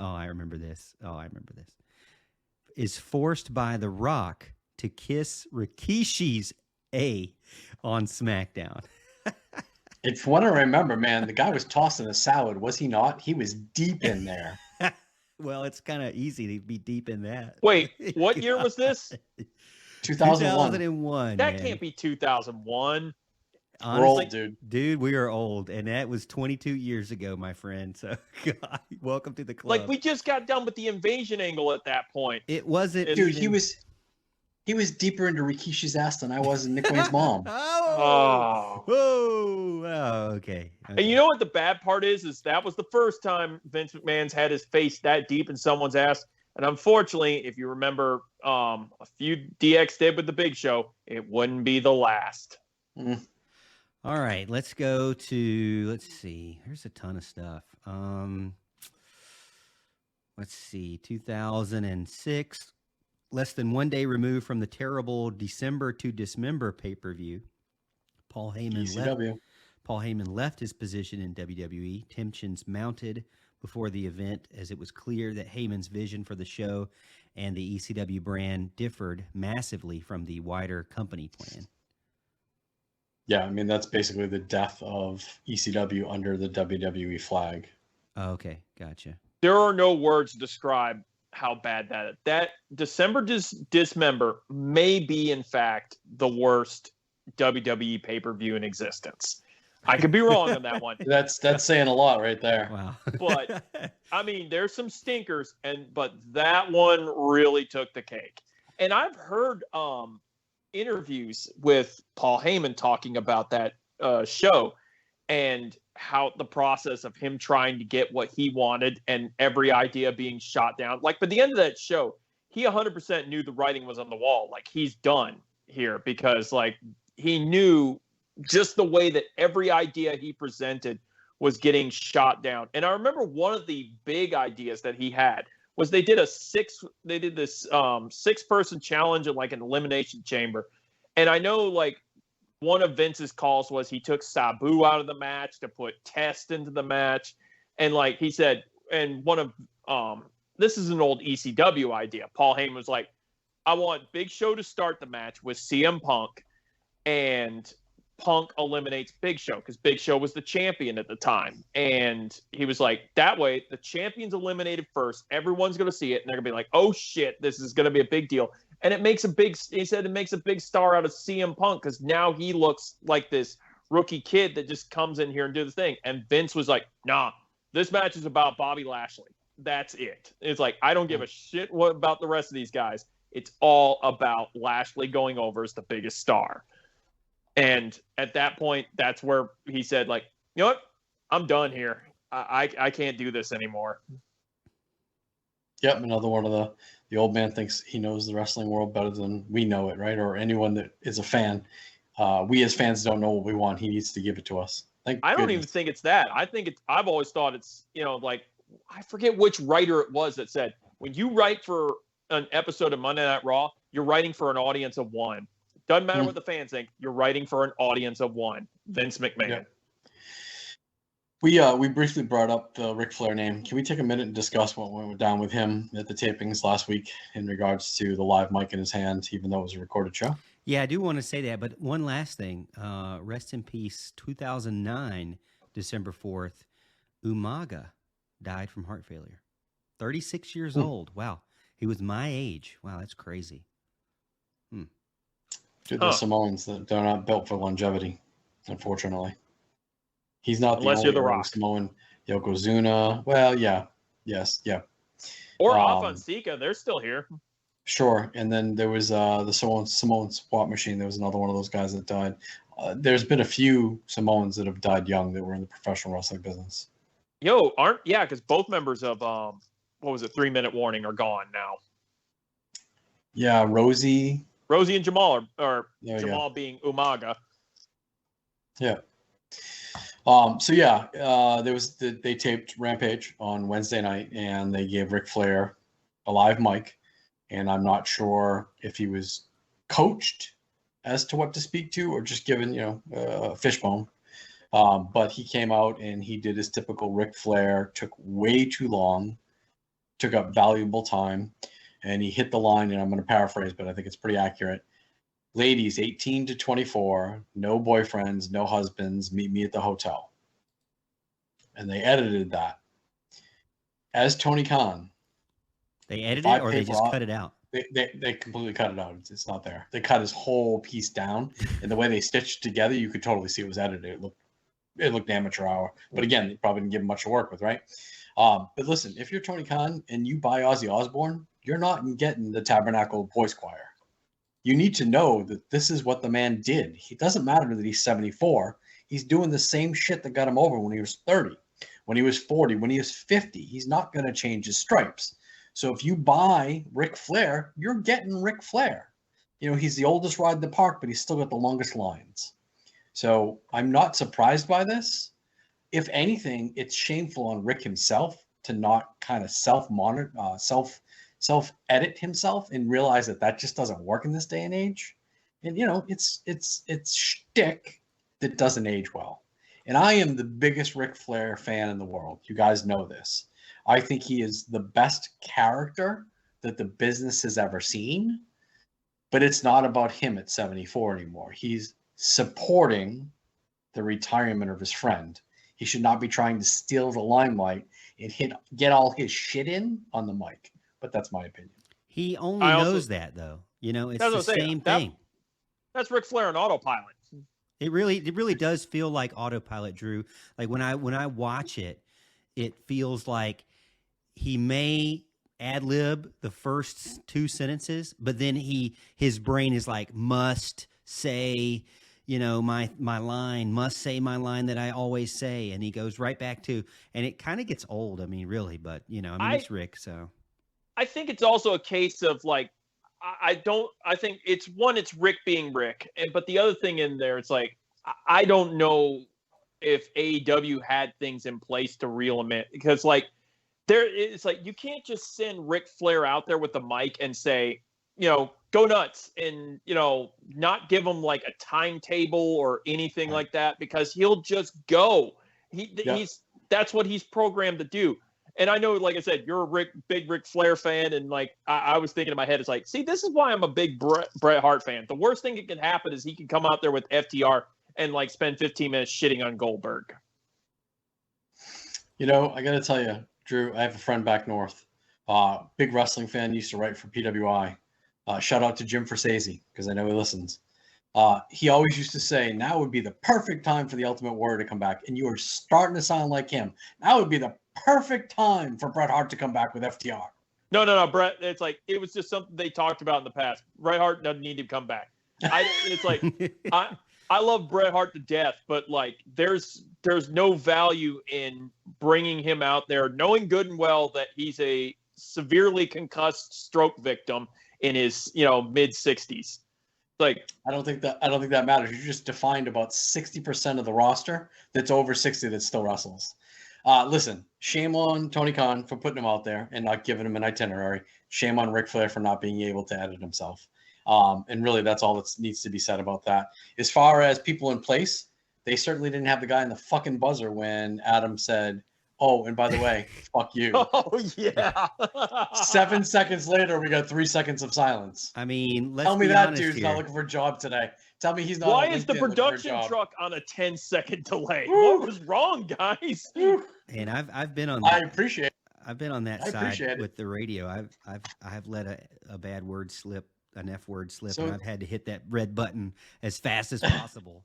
is forced by The Rock to kiss Rikishi's A on SmackDown. It's what I remember, man. The guy was tossing a salad, was he not? He was deep in there. Well, it's kind of easy to be deep in that. Wait, what year was this? 2001. 2001. That man. can't be 2001. Honestly, We're old, dude. Dude, we are old, and that was 22 years ago, my friend. So, God, welcome to the club. Like, we just got done with the invasion angle at that point. It wasn't, Dude, even... he was deeper into Rikishi's ass than I was in Nick Wayne's mom. Oh, whoa, oh, okay. And you know what the bad part is that was the first time Vince McMahon's had his face that deep in someone's ass. And unfortunately, if you remember a few DX did with the Big Show, it wouldn't be the last. Mm. All right, let's go to, let's see. There's a ton of stuff. Let's see, 2006, less than 1 day removed from the terrible December to Dismember pay-per-view. Paul Heyman left his position in WWE. Tensions mounted before the event as it was clear that Heyman's vision for the show and the ECW brand differed massively from the wider company plan. Yeah, I mean, that's basically the death of ECW under the WWE flag. Oh, okay, gotcha. There are no words to describe how bad that December Dismember may be, in fact, the worst WWE pay-per-view in existence. I could be wrong on that one. That's saying a lot right there. Wow. But I mean, there's some stinkers, but that one really took the cake. And I've heard interviews with Paul Heyman talking about that show and how the process of him trying to get what he wanted and every idea being shot down. Like, by the end of that show, he 100% knew the writing was on the wall. Like, he's done here because, like, he knew just the way that every idea he presented was getting shot down. And I remember one of the big ideas that he had was they did this 6-person challenge in like an elimination chamber. And I know, like, one of Vince's calls was he took Sabu out of the match to put Test into the match. And like he said, and one of this is an old ECW idea. Paul Heyman was like, I want Big Show to start the match with CM Punk, and Punk eliminates Big Show because Big Show was the champion at the time. And he was like, that way the champion's eliminated first. Everyone's going to see it. And they're going to be like, oh shit, this is going to be a big deal. And he said it makes a big star out of CM Punk because now he looks like this rookie kid that just comes in here and do the thing. And Vince was like, nah, this match is about Bobby Lashley. That's it. It's like, I don't give a shit about the rest of these guys. It's all about Lashley going over as the biggest star. And at that point, that's where he said, like, you know what? I'm done here. I can't do this anymore. Yep, another one of the old man thinks he knows the wrestling world better than we know it, right? Or anyone that is a fan. We as fans don't know what we want. He needs to give it to us. I don't even think it's that. I've always thought it's, like, I forget which writer it was that said, when you write for an episode of Monday Night Raw, you're writing for an audience of one. Doesn't matter what the fans think. You're writing for an audience of one. Vince McMahon. Yeah. We briefly brought up the Ric Flair name. Can we take a minute and discuss what went down with him at the tapings last week in regards to the live mic in his hand, even though it was a recorded show? Yeah, I do want to say that. But one last thing. Rest in peace, 2009, December 4th, Umaga died from heart failure. 36 years old. Wow. He was my age. Wow, that's crazy. Dude, the Samoans, they're not built for longevity, unfortunately. He's not unless the you're only the Rock. Samoan. Yokozuna. Well, yeah. Yes, yeah. Or Afonseca, they're still here. Sure. And then there was the Samoan SWAT machine. There was another one of those guys that died. There's been a few Samoans that have died young that were in the professional wrestling business. Because both members of 3 Minute Warning are gone now. Yeah, Rosie and Jamal are Jamal being Umaga. Yeah. They taped Rampage on Wednesday night, and they gave Ric Flair a live mic, and I'm not sure if he was coached as to what to speak to or just given, a fishbone. But he came out and he did his typical Ric Flair, took way too long, took up valuable time, and he hit the line, and I'm going to paraphrase, but I think it's pretty accurate. Ladies 18 to 24, no boyfriends, no husbands, meet me at the hotel. And they edited that. As Tony Khan. They edited it or they just cut it out? They completely cut it out. It's not there. They cut his whole piece down, and the way they stitched it together, you could totally see it was edited. It looked amateur hour. But again, they probably didn't give him much to work with, right? But listen, if you're Tony Khan and you buy Ozzy Osbourne, you're not getting the Tabernacle Boys Choir. You need to know that this is what the man did. It doesn't matter that he's 74. He's doing the same shit that got him over when he was 30, when he was 40, when he was 50. He's not going to change his stripes. So if you buy Ric Flair, you're getting Ric Flair. You know, he's the oldest ride in the park, but he's still got the longest lines. So I'm not surprised by this. If anything, it's shameful on Rick himself to not kind of self-monitor, self-edit himself and realize that just doesn't work in this day and age. And, you know, it's shtick that doesn't age well. And I am the biggest Ric Flair fan in the world. You guys know this. I think he is the best character that the business has ever seen. But it's not about him at 74 anymore. He's supporting the retirement of his friend. He should not be trying to steal the limelight and get all his shit in on the mic. But that's my opinion. He only knows that, though. You know, it's the same thing. That's Ric Flair on autopilot. It really does feel like autopilot, Drew. Like when I watch it, it feels like he may ad-lib the first two sentences, but then his brain is like, must say, you know, my line, must say my line that I always say, and he goes right back to, and it kind of gets old. I mean, really, but you know, I mean, it's Rick, so. I think it's also a case of like, I think it's Rick being Rick, but the other thing in there, it's like, I don't know if AEW had things in place to reel him in, because like, it's like you can't just send Ric Flair out there with the mic and say, you know, go nuts, and you know, not give him like a timetable or anything like that, because he'll just go. That's what he's programmed to do. And I know, like I said, you're a big Ric Flair fan, and like I was thinking in my head, it's like, see, this is why I'm a big Bret Hart fan. The worst thing that can happen is he can come out there with FTR and like spend 15 minutes shitting on Goldberg. You know, I got to tell you, Drew, I have a friend back north, big wrestling fan, used to write for PWI. Shout out to Jim Forsese, because I know he listens. He always used to say, now would be the perfect time for the Ultimate Warrior to come back. And you are starting to sound like him. Now would be the perfect time for Bret Hart to come back with FTR. No, Bret. It's like, it was just something they talked about in the past. Bret Hart doesn't need to come back. It's like, I love Bret Hart to death, but like, there's no value in bringing him out there, knowing good and well that he's a severely concussed stroke victim in his, you know, mid 60s. Like, I don't think that matters. You just defined about 60% of the roster that's over 60 that still wrestles. Listen, shame on Tony Khan for putting him out there and not giving him an itinerary. Shame on Ric Flair for not being able to edit himself. And really, that's all that needs to be said about that. As far as people in place, they certainly didn't have the guy in the fucking buzzer when Adam said, oh, and by the way, fuck you. Oh, yeah. 7 seconds later, we got 3 seconds of silence. I mean, tell me that dude's not looking for a job today. Tell me he's not. Why is the production truck on a 10-second delay? What was wrong, guys? And I've been on that. I appreciate it. I've been on that side with the radio. I've let a bad word slip, an F word slip, and I've had to hit that red button as fast as possible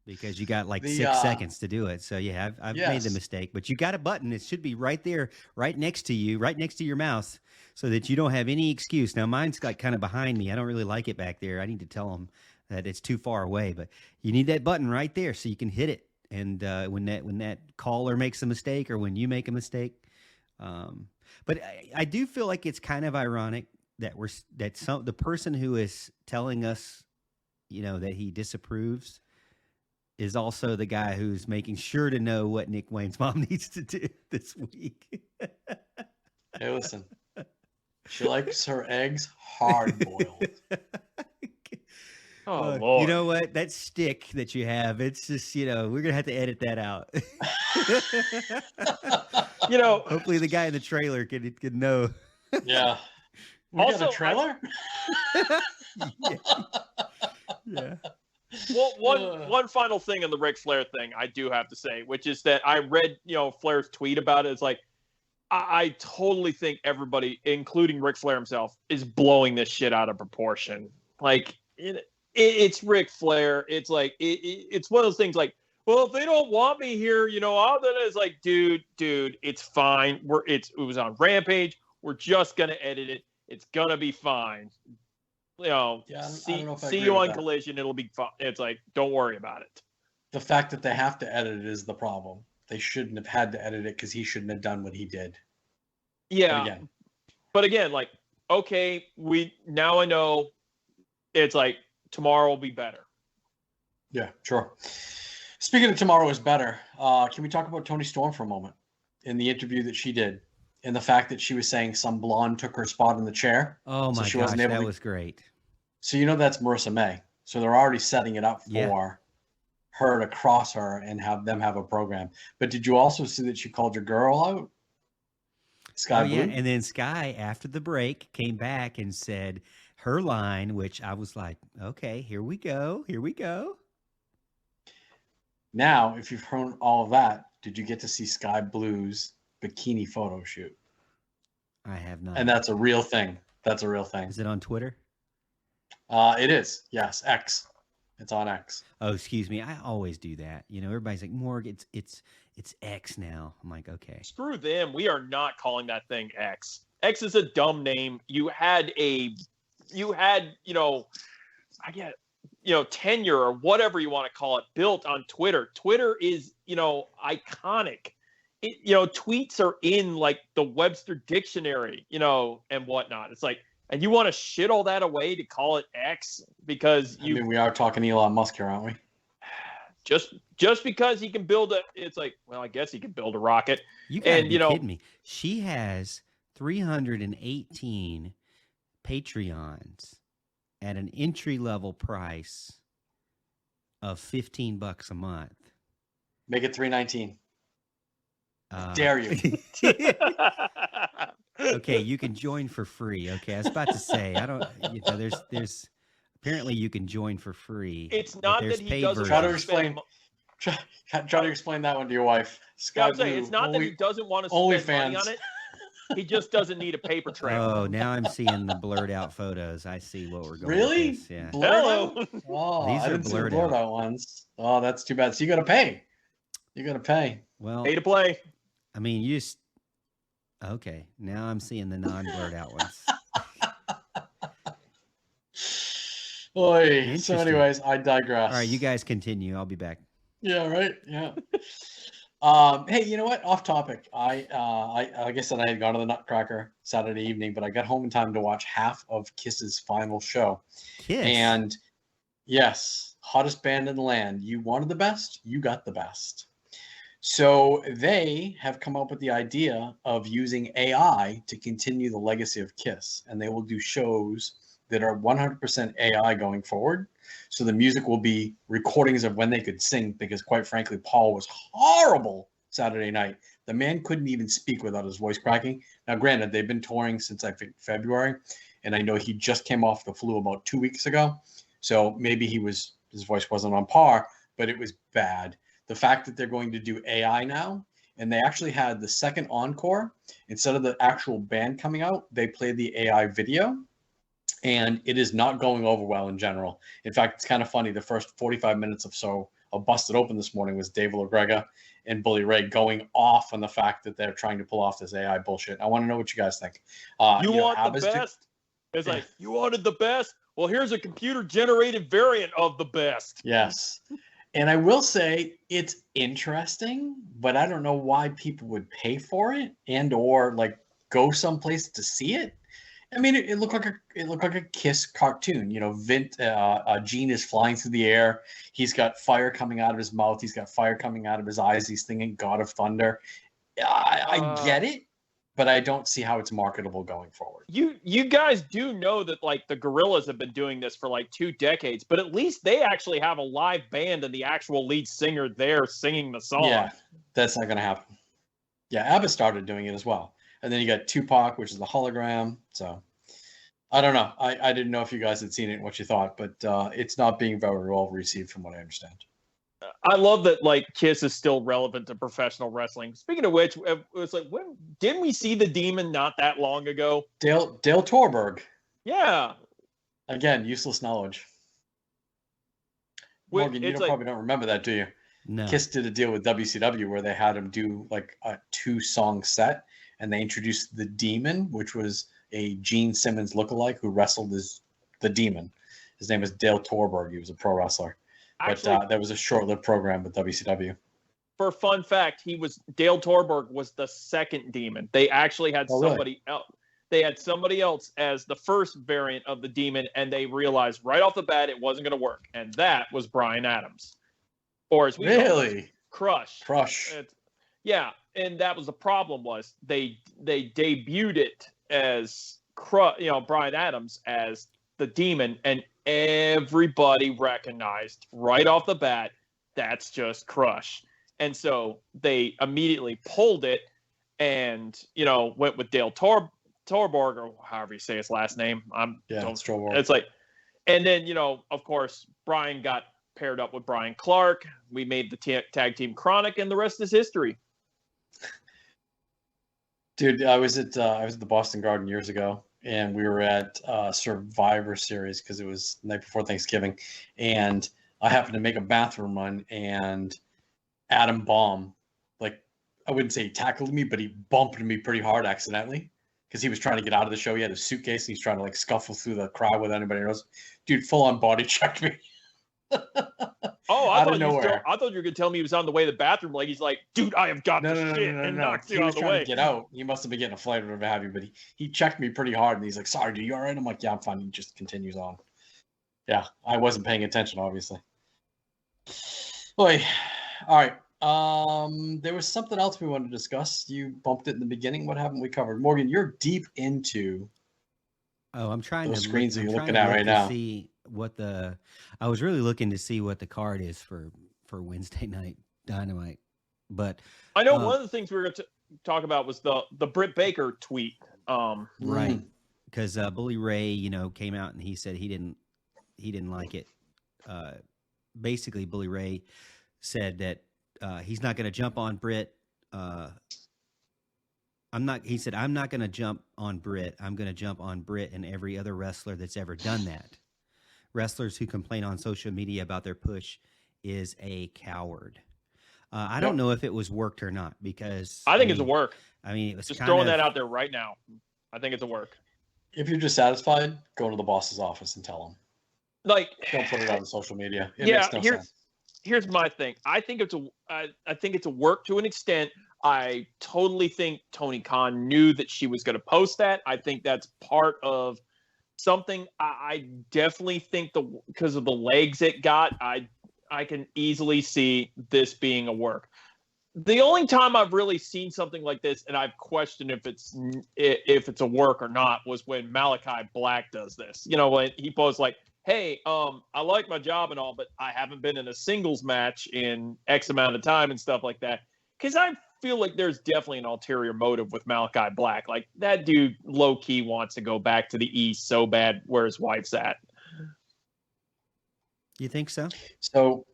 because you got like 6 seconds to do it. So yeah, I've made the mistake, but you got a button. It should be right there, right next to you, right next to your mouse, so that you don't have any excuse. Now mine's got kind of behind me. I don't really like it back there. I need to tell them that it's too far away, but you need that button right there so you can hit it. And when that caller makes a mistake or when you make a mistake, but I do feel like it's kind of ironic that the person who is telling us, you know, that he disapproves is also the guy who's making sure to know what Nick Wayne's mom needs to do this week. Hey, listen, she likes her eggs hard boiled. Oh, You Lord. know what? That stick that you have, it's just, we're gonna have to edit that out. Hopefully the guy in the trailer could know. Yeah. We got a trailer? Yeah. Well, one final thing on the Ric Flair thing I do have to say, which is that I read, Flair's tweet about it. It's like, I totally think everybody, including Ric Flair himself, is blowing this shit out of proportion. Like, it's Ric Flair. It's like, it's one of those things like, well, if they don't want me here, all that is like, dude, it's fine. It was on Rampage. We're just going to edit it. It's going to be fine. See you on Collision. It'll be fun. It's like, don't worry about it. The fact that they have to edit it is the problem. They shouldn't have had to edit it because he shouldn't have done what he did. Yeah. But again, like, okay, now I know it's like tomorrow will be better. Yeah, sure. Speaking of tomorrow is better, can we talk about Toni Storm for a moment in the interview that she did? And the fact that she was saying some blonde took her spot in the chair. Oh my gosh, that was great. So that's Marissa May. So they're already setting it up for her to cross her and have them have a program. But did you also see that she called your girl out? Sky Blue? Yeah, and then Sky, after the break, came back and said her line, which I was like, okay, here we go. Now, if you've heard all of that, did you get to see Sky Blue's bikini photo shoot? I have not. And that's a real thing. Is it on Twitter? It is. Yes, X. It's on X. Oh, excuse me. I always do that. Everybody's like, Morg, it's X now. I'm like, okay. Screw them. We are not calling that thing X. X is a dumb name. You had tenure or whatever you want to call it built on Twitter. Twitter is, iconic. Tweets are in like the Webster dictionary, and whatnot. It's like, and you want to shit all that away to call it X because we are talking Elon Musk here, aren't we? Just because he can it's like, well, I guess he can build a rocket. You gotta be kidding me. She has 318 Patreons at an entry-level price of $15 a month. Make it 319. Dare you? Okay, you can join for free. Okay, I was about to say, I don't. There's apparently you can join for free. It's not that he doesn't try to explain. Try to explain that one to your wife. Sky Blue, it's not that he doesn't want to spend money on it. He just doesn't need a paper trail. Oh, now I'm seeing the blurred out photos. I see what we're going. Really? With this. Yeah. Hello. Oh, these I are didn't see the blurred blurred out. out ones. Oh, that's too bad. So you got to pay. Well, pay to play. I mean, you just okay. Now I'm seeing the non-blurred out ones. Oy. So, anyways, I digress. All right, you guys continue. I'll be back. Yeah. Right. Yeah. Hey, you know what? Off topic. Like I said, I had gone to the Nutcracker Saturday evening, but I got home in time to watch half of Kiss's final show. Kiss. And yes, hottest band in the land. You wanted the best, you got the best. So they have come up with the idea of using AI to continue the legacy of Kiss, and they will do shows that are 100% AI going forward. So the music will be recordings of when they could sing, because quite frankly, Paul was horrible Saturday night. The man couldn't even speak without his voice cracking. Now, granted, they've been touring since I think February, and I know he just came off the flu about 2 weeks ago. So maybe his voice wasn't on par, but it was bad. The fact that they're going to do AI now, and they actually had the second encore, instead of the actual band coming out, they played the AI video. And it is not going over well in general. In fact, it's kind of funny. The first 45 minutes or so of Busted Open this morning was Dave LaGrega and Bully Ray going off on the fact that they're trying to pull off this AI bullshit. I want to know what you guys think. You want the best? It's like, you wanted the best? Well, here's a computer-generated variant of the best. Yes. And I will say it's interesting, but I don't know why people would pay for it and or like go someplace to see it. I mean, it looked like a Kiss cartoon. Gene is flying through the air. He's got fire coming out of his mouth. He's got fire coming out of his eyes. He's thinking God of Thunder. I get it, but I don't see how it's marketable going forward. You guys do know that like the Gorillas have been doing this for like 2 decades, but at least they actually have a live band and the actual lead singer there singing the song. Yeah, that's not going to happen. Yeah, ABBA started doing it as well. And then you got Tupac, which is the hologram. So I don't know. I didn't know if you guys had seen it and what you thought, but it's not being very well received from what I understand. I love that like Kiss is still relevant to professional wrestling. Speaking of which, it was like, when didn't we see the Demon not that long ago? Dale Torberg. Yeah. Again, useless knowledge. Morgan, you probably don't remember that, do you? No. Kiss did a deal with WCW where they had him do like a 2-song set, and they introduced the Demon, which was a Gene Simmons lookalike who wrestled as the Demon. His name was Dale Torberg. He was a pro wrestler. Actually, but that was a short-lived program with WCW. For a fun fact, Dale Torberg was the second Demon. They actually had somebody else. They had somebody else as the first variant of the Demon, and they realized right off the bat it wasn't going to work, and that was Bryan Adams, or as we call him, Crush. Yeah, and that was the problem. Was they debuted it as Bryan Adams as the Demon, and everybody recognized right off the bat that's just Crush. And so they immediately pulled it and, went with Dale Torborg, or however you say his last name. It's like, and then, of course, Brian got paired up with Brian Clark. We made the tag team Chronic, and the rest is history. Dude, I was at the Boston Garden years ago, and we were at Survivor Series because it was the night before Thanksgiving, and I happened to make a bathroom run, and Adam Baum, like, I wouldn't say he tackled me, but he bumped me pretty hard accidentally because he was trying to get out of the show. He had a suitcase, and he's trying to like scuffle through the crowd with anybody else. Dude, full on body checked me. I thought you were going to tell me he was on the way to the bathroom. Like, he's like, dude, I have got this shit, and knocked you out of the way. He was trying to get out. He must have been getting a flight or whatever have you, but he checked me pretty hard, and he's like, sorry, dude, you all right? I'm like, yeah, I'm fine. He just continues on. Yeah, I wasn't paying attention, obviously. Boy, all right. There was something else we wanted to discuss. You bumped it in the beginning. What haven't we covered? Morgan, you're deep into I'm trying those screens that you're looking at right now. See I was really looking to see what the card is for Wednesday night Dynamite. But I know one of the things we were going to talk about was the Britt Baker tweet. Right. Because Bully Ray, came out and he said he didn't like it. Basically, Bully Ray said that he's not going to jump on Britt. He said, I'm not going to jump on Britt. I'm going to jump on Britt and every other wrestler that's ever done that. Wrestlers who complain on social media about their push is a coward. I don't know if it was worked or not, because I think it's a work. I mean, it was just throwing that out there right now. I think it's a work. If you're dissatisfied, go to the boss's office and tell him. Like, don't put it on social media. It makes no sense. Here's my thing. I think it's a work to an extent. I totally think Tony Khan knew that she was going to post that. I think that's part of something. I definitely think because of the legs it got, I can easily see this being a work. The only time I've really seen something like this, and I've questioned if it's a work or not, was when Malachi Black does this. When he posts like, hey, I like my job and all, but I haven't been in a singles match in X amount of time and stuff like that. Because I feel like there's definitely an ulterior motive with Malachi Black. Like, that dude low-key wants to go back to the East so bad where his wife's at. You think so? So,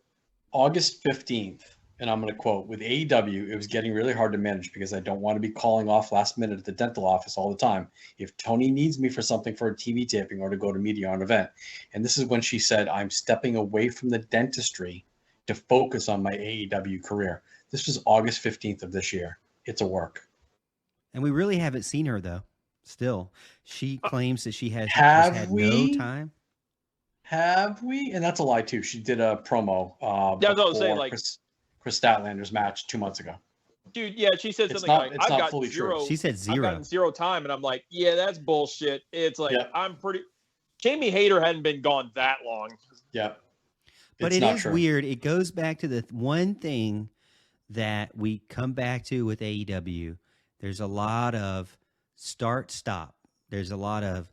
August 15th, and I'm going to quote, with AEW, it was getting really hard to manage because I don't want to be calling off last minute at the dental office all the time. If Tony needs me for something for a TV taping or to go to media or an event. And this is when she said, I'm stepping away from the dentistry to focus on my AEW career. This was August 15th of this year. It's a work. And we really haven't seen her, though. Still, she claims that she has had no time. Have we? And that's a lie, too. She did a promo before Chris Statlander's match 2 months ago. Dude, yeah, she said something like, I've got fully zero. True. She said zero. I've gotten zero time. And I'm like, yeah, that's bullshit. It's like, Jamie Hayter hadn't been gone that long. Yeah. But it is weird. It goes back to the one thing that we come back to with AEW There's a lot of start, stop. There's a lot of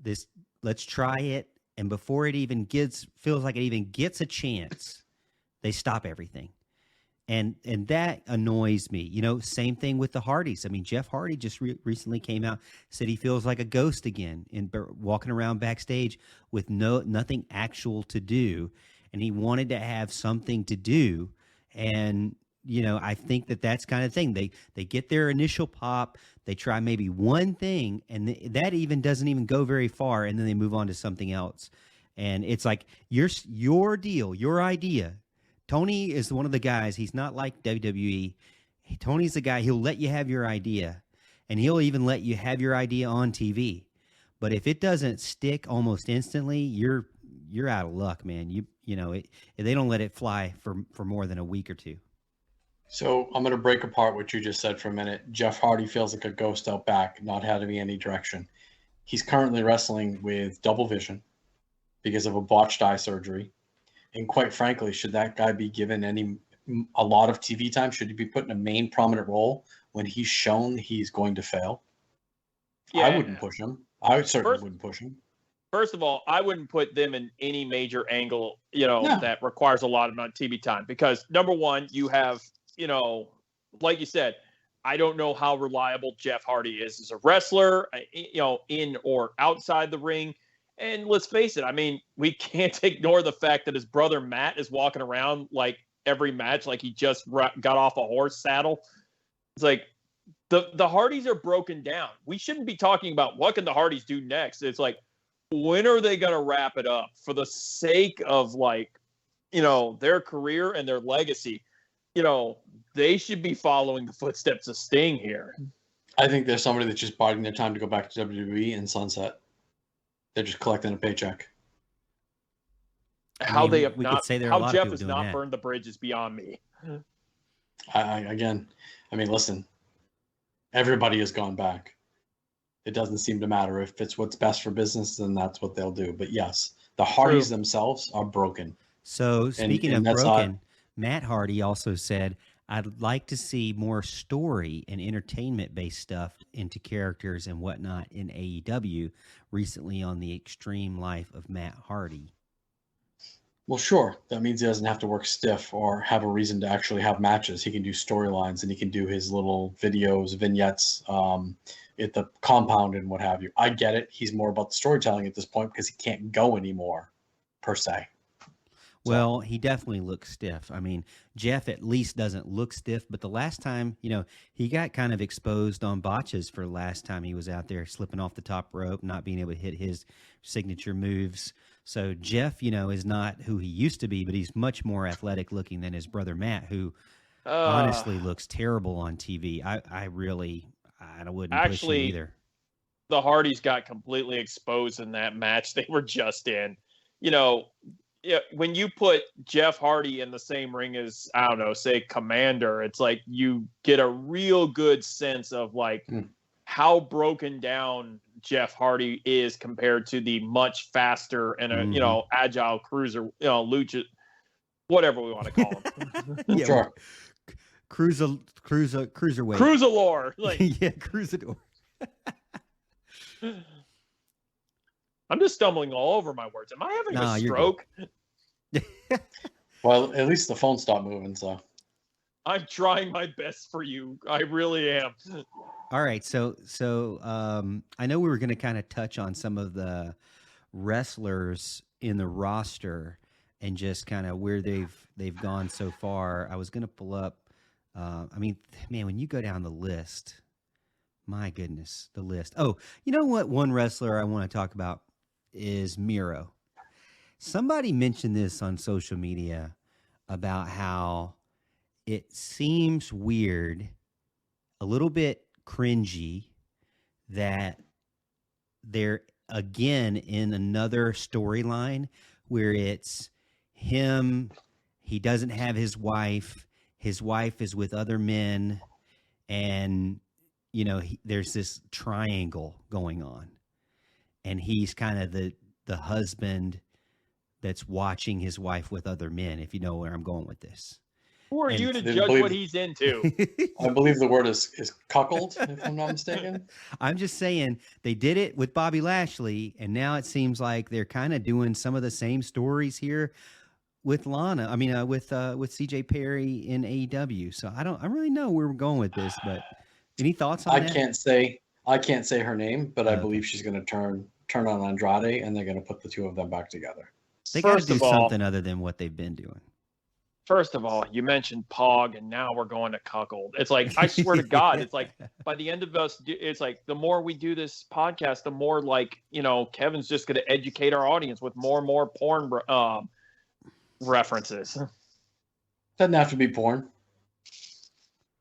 this, let's try it. And before it even feels like it even gets a chance, they stop everything. And that annoys me. You know, same thing with the Hardys. I mean, Jeff Hardy just recently came out, said he feels like a ghost again, walking around backstage with nothing actual to do, and he wanted to have something to do. And you know, I think that's kind of thing. They get their initial pop, they try maybe one thing, and that even doesn't even go very far, and then they move on to something else. And it's like your deal, your idea. Tony is one of the guys. He's not like WWE. Tony's the guy. He'll let you have your idea, and he'll even let you have your idea on TV. But if it doesn't stick almost instantly, you're out of luck, man. They don't let it fly for more than a week or two. So I'm going to break apart what you just said for a minute. Jeff Hardy feels like a ghost out back, not having any direction. He's currently wrestling with double vision because of a botched eye surgery. And quite frankly, should that guy be given a lot of TV time? Should he be put in a main prominent role when he's shown he's going to fail? Yeah. I wouldn't push him. I certainly wouldn't push him. First of all, I wouldn't put them in any major angle, that requires a lot of TV time. Because number one, you have, like you said, I don't know how reliable Jeff Hardy is as a wrestler, in or outside the ring. And let's face it, I mean, we can't ignore the fact that his brother Matt is walking around like every match like he just got off a horse saddle. It's like the Hardys are broken down. We shouldn't be talking about what can the Hardys do next. It's like, when are they going to wrap it up for the sake of their career and their legacy? They should be following the footsteps of Sting here. I think there's somebody that's just biding their time to go back to WWE and sunset. They're just collecting a paycheck. How Jeff has not burned the bridge is beyond me. Listen, everybody has gone back. It doesn't seem to matter. If it's what's best for business, then that's what they'll do. But yes, the Hardys themselves are broken. So speaking of broken, Matt Hardy also said, I'd like to see more story and entertainment-based stuff into characters and whatnot in AEW recently on the Extreme Life of Matt Hardy. Well, sure. That means he doesn't have to work stiff or have a reason to actually have matches. He can do storylines and he can do his little videos, vignettes at the compound and what have you. I get it. He's more about the storytelling at this point because he can't go anymore, per se. Well, he definitely looks stiff. I mean, Jeff at least doesn't look stiff, but the last time, he got kind of exposed on botches for the last time he was out there slipping off the top rope, not being able to hit his signature moves. So Jeff, is not who he used to be, but he's much more athletic looking than his brother Matt, who honestly looks terrible on TV. I wouldn't push him either. The Hardys got completely exposed in that match they were just in. When you put Jeff Hardy in the same ring as, I don't know, say Commander, it's like you get a real good sense of how broken down Jeff Hardy is compared to the much faster and agile cruiser, lucha, whatever we want to call him. Yeah, sure. Cruiserweight. Cruisalore. Yeah, Cruisador. I'm just stumbling all over my words. Am I having a stroke? Well, at least the phone stopped moving, so. I'm trying my best for you. I really am. All right, so I know we were going to kind of touch on some of the wrestlers in the roster and just kind of where they've gone so far. I was going to pull up. When you go down the list, my goodness, the list. Oh, you know what? One wrestler I want to talk about is Miro. Somebody mentioned this on social media about how it seems weird, a little bit cringy, that they're again in another storyline where it's him, he doesn't have his wife is with other men, and there's this triangle going on, and he's kind of the husband that's watching his wife with other men, if you know where I'm going with this. Who are And- you to They judge believe- what he's into? I believe the word is cuckold, if I'm not mistaken. I'm just saying they did it with Bobby Lashley, and now it seems like they're kind of doing some of the same stories here with Lana. I mean, with CJ Perry in AEW. So I don't really know where we're going with this, but any thoughts on I that? can't say her name, but I Okay. believe she's going to turn on Andrade, and they're going to put the two of them back together. They got to First do of all, something other than what they've been doing. First of all, you mentioned Pog, and now we're going to cuckold. It's like, I swear to God, it's like by the end of us, it's like the more we do this podcast, the more like, Kevin's just going to educate our audience with more and more porn references. Doesn't have to be porn.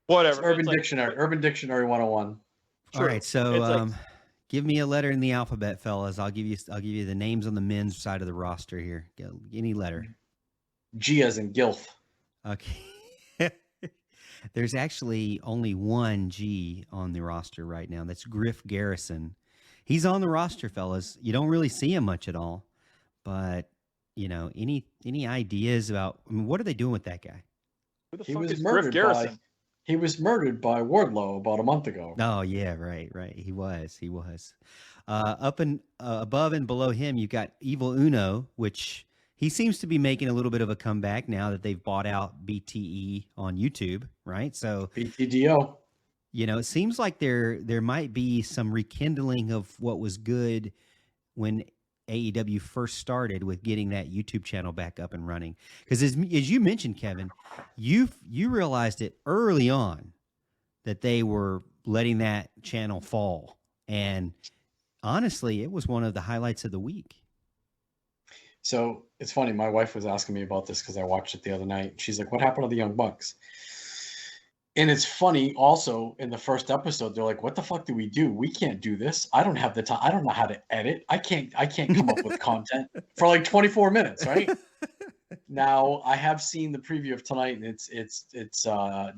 Whatever. It's Urban It's like- Dictionary. Urban Dictionary 101. All True. right, so It's like- give me a letter in the alphabet, fellas. I'll give you the names on the men's side of the roster here. Any letter. G as in Gilf. Okay. There's actually only one G on the roster right now. That's Griff Garrison. He's on the roster, fellas. You don't really see him much at all, but any ideas about? I mean, what are they doing with that guy? Who the He fuck was is Griff murdered Garrison? He was murdered by Wardlow about a month ago. Oh yeah, right. He was. Up and above and below him, you got Evil Uno, which he seems to be making a little bit of a comeback now that they've bought out BTE on YouTube, right? So BTDO. it seems like there might be some rekindling of what was good when AEW first started with getting that YouTube channel back up and running. Because as you mentioned, Kevin, you realized it early on that they were letting that channel fall, and honestly, it was one of the highlights of the week. So it's funny. My wife was asking me about this because I watched it the other night. She's like, "What happened to the Young Bucks?" And it's funny. Also, in the first episode, they're like, "What the fuck do we do? We can't do this. I don't have the time. I don't know how to edit. I can't come up with content for like 24 minutes, right?" Now, I have seen the preview of tonight, and it's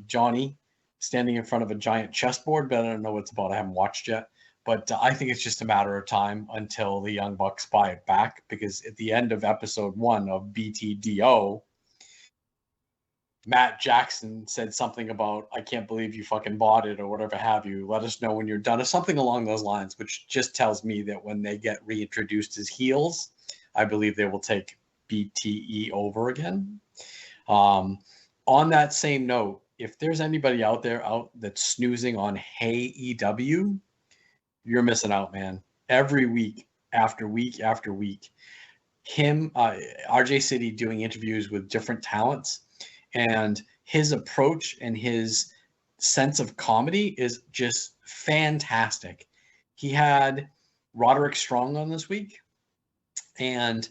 Johnny standing in front of a giant chessboard, but I don't know what it's about. I haven't watched yet. But I think it's just a matter of time until the Young Bucks buy it back, because at the end of episode 1 of BTDO, Matt Jackson said something about, "I can't believe you fucking bought it," or whatever have you. "Let us know when you're done," or something along those lines, which just tells me that when they get reintroduced as heels, I believe they will take BTE over again. On that same note, if there's anybody out there that's snoozing on Hey EW, you're missing out, man. Every week after week after week, RJ City doing interviews with different talents, and his approach and his sense of comedy is just fantastic. He had Roderick Strong on this week, and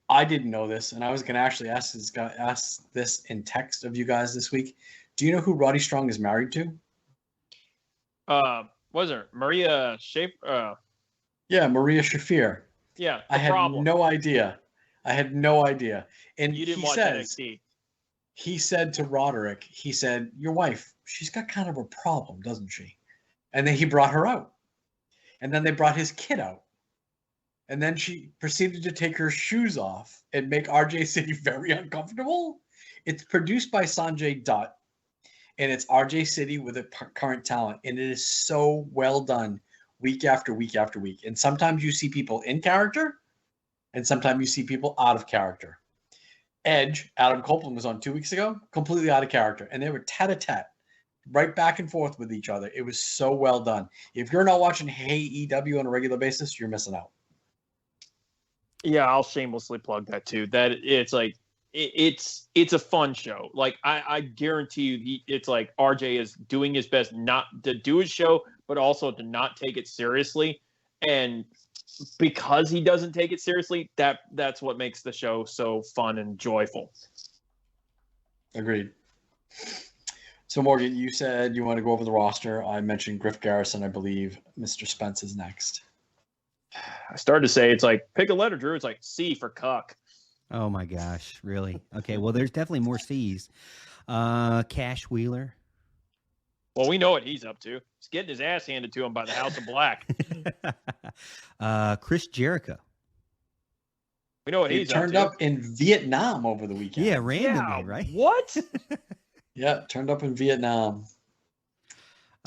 I didn't know this, and I was going to actually ask this in text of you guys this week. Do you know who Roddy Strong is married to? Was there Maria Schaefer? Yeah, Maria Shafir. Yeah, I had no idea. And You didn't he watch says, NXT. he said to Roderick, he said, "Your wife, she's got kind of a problem, doesn't she?" And then he brought her out. And then they brought his kid out. And then she proceeded to take her shoes off and make RJ City very uncomfortable. It's produced by Sanjay Dutt, and it's RJ City with a current talent. And it is so well done week after week after week. And sometimes you see people in character, and sometimes you see people out of character. Edge, Adam Copeland, was on 2 weeks ago, completely out of character. And they were tete-a-tete, right back and forth with each other. It was so well done. If you're not watching Hey EW on a regular basis, you're missing out. Yeah, I'll shamelessly plug that too. That it's like it's a fun show. Like I guarantee you, it's like RJ is doing his best not to do his show, but also to not take it seriously. And because he doesn't take it seriously, that's what makes the show so fun and joyful. Agreed. So Morgan, you said you want to go over the roster. I mentioned Griff Garrison. I believe Mr. Spence is next. I started to say, it's like, pick a letter, Drew. It's like C for cuck. Oh my gosh, really? Okay, well, there's definitely more C's. Cash Wheeler. Well, we know what he's up to. He's getting his ass handed to him by the House of Black. Chris Jericho. We know what He he's turned up up in Vietnam over the weekend. Yeah, to. randomly, right? What? Yeah, turned up in Vietnam.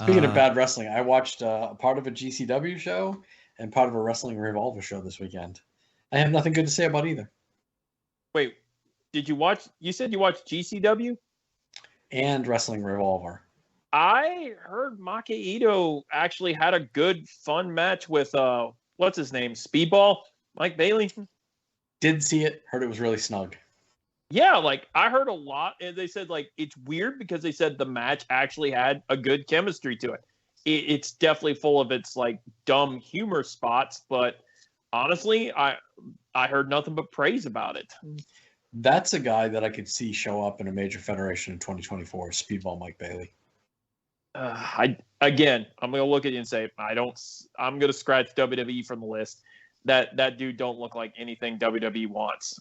Speaking of bad wrestling, I watched part of a GCW show and part of a Wrestling Revolver show this weekend. I have nothing good to say about either. Wait, did you watch? You said you watched GCW and Wrestling Revolver. I heard Maki Ito actually had a good, fun match with what's his name, Speedball, Mike Bailey. Did see it. Heard it was really snug. Yeah, like I heard a lot, and they said like it's weird because they said the match actually had a good chemistry to it. It's definitely full of its like dumb humor spots, but honestly, I heard nothing but praise about it. That's a guy that I could see show up in a major federation in 2024. Speedball Mike Bailey. I'm gonna look at you and say I'm gonna scratch WWE from the list. That dude don't look like anything WWE wants.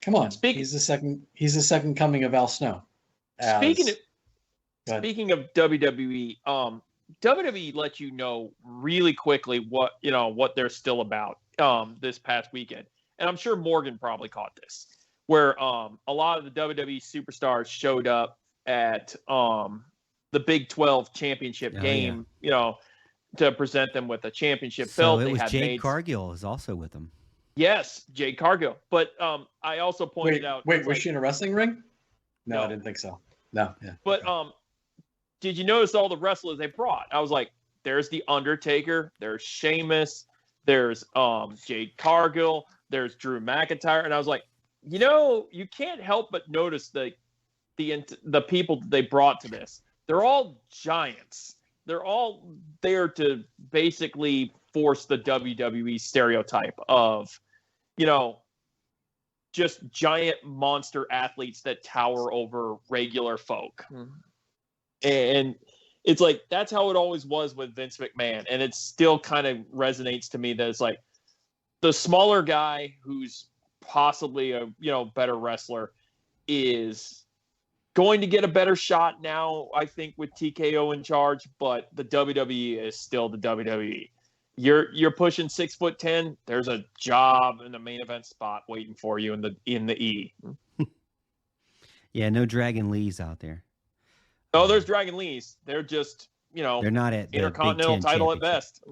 Come on, he's the second coming of Al Snow. Speaking of WWE, WWE let you know really quickly what they're still about this past weekend, and I'm sure Morgan probably caught this, where a lot of the WWE superstars showed up at the Big 12 championship game, to present them with a championship belt. So it was Jade Cargill is also with them. Yes, Jade Cargill. But I also pointed out. Wait, was she in a wrestling ring? No, I didn't think so. No, yeah. But did you notice all the wrestlers they brought? I was like, there's The Undertaker, there's Sheamus, there's Jade Cargill, there's Drew McIntyre, and I was like, you can't help but notice the people that they brought to this. They're all giants. They're all there to basically force the WWE stereotype of, just giant monster athletes that tower over regular folk. And it's like, that's how it always was with Vince McMahon. And it still kind of resonates to me that it's like the smaller guy who's possibly a, better wrestler is going to get a better shot now, I think, with TKO in charge, but the WWE is still the WWE. You're pushing 6'10". There's a job in the main event spot waiting for you in the E. Yeah, no Dragon Lees out there. Oh, there's Dragon Lees. They're just they're not at the Intercontinental title at best.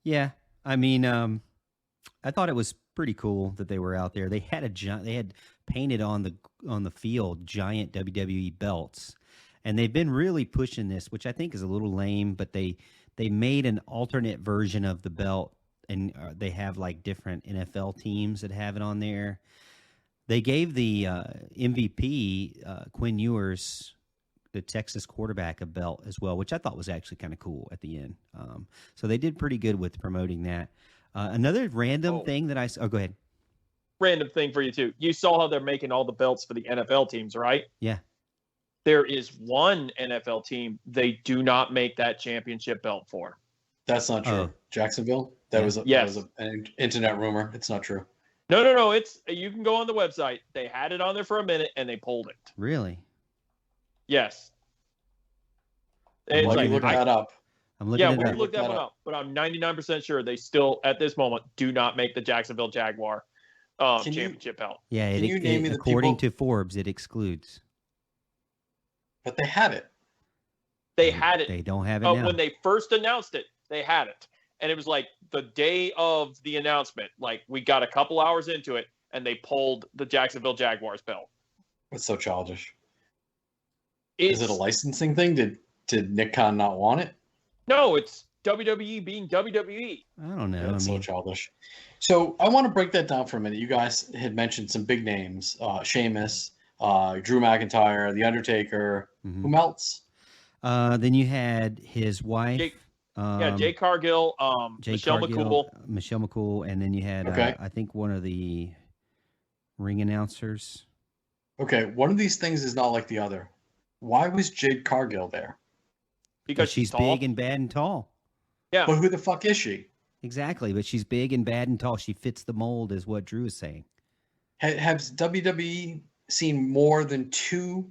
Yeah, I mean, I thought it was pretty cool that they were out there. They had they had painted on the field giant WWE belts, and they've been really pushing this, which I think is a little lame. But they made an alternate version of the belt, and they have like different NFL teams that have it on there. They gave the MVP Quinn Ewers, the Texas quarterback, a belt as well, which I thought was actually kind of cool at the end. So they did pretty good with promoting that. Another random thing that go ahead. Random thing for you too. You saw how they're making all the belts for the NFL teams, right? Yeah. There is one NFL team they do not make that championship belt for. That's not true. Oh. Jacksonville? That was an internet rumor. It's not true. No. You can go on the website. They had it on there for a minute and they pulled it. Really? Yes. Look that up. I'm looking it up. Look that one up. But I'm 99% sure they still, at this moment, do not make the Jacksonville Jaguar championship belt. Yeah, according to Forbes, it excludes. But they had it. They had it. They don't have it now. When they first announced it, they had it. And it was like the day of the announcement. Like, we got a couple hours into it, and they pulled the Jacksonville Jaguars belt. That's so childish. Is it a licensing thing? Did Nick Khan not want it? No, it's WWE being WWE. I don't know. That's so childish. So I want to break that down for a minute. You guys had mentioned some big names: Sheamus, Drew McIntyre, The Undertaker. Mm-hmm. Who else? Then you had his wife. Jade Cargill, Michelle McCool, and then you had I think one of the ring announcers. Okay, one of these things is not like the other. Why was Jade Cargill there? Because she's big and bad and tall. Yeah. But who the fuck is she? Exactly, but she's big and bad and tall. She fits the mold, is what Drew is saying. Has WWE seen more than two?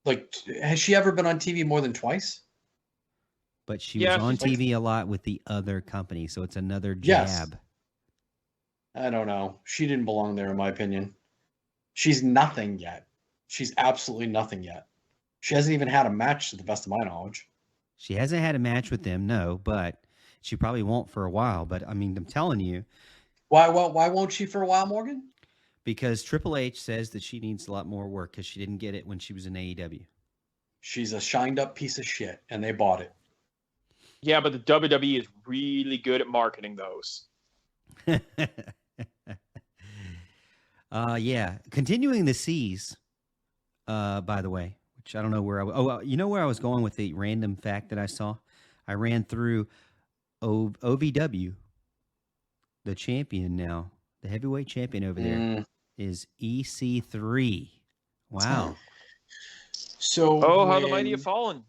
Like, has she ever been on TV more than twice? But she was on TV a lot with the other company, so it's another jab. Yes. I don't know. She didn't belong there, in my opinion. She's nothing yet. She's absolutely nothing yet. She hasn't even had a match, to the best of my knowledge. She hasn't had a match with them, no, but she probably won't for a while. But I mean, I'm telling you, Why won't she for a while, Morgan? because Triple H says that she needs a lot more work because she didn't get it when she was in AEW. She's a shined up piece of shit, and they bought it. Yeah, but the WWE is really good at marketing those. Yeah. Continuing the C's, by the way, which I don't know where you know where I was going with the random fact that I saw? I ran through OVW, the champion now, the heavyweight champion over there is EC3. Wow. So How the mighty have fallen.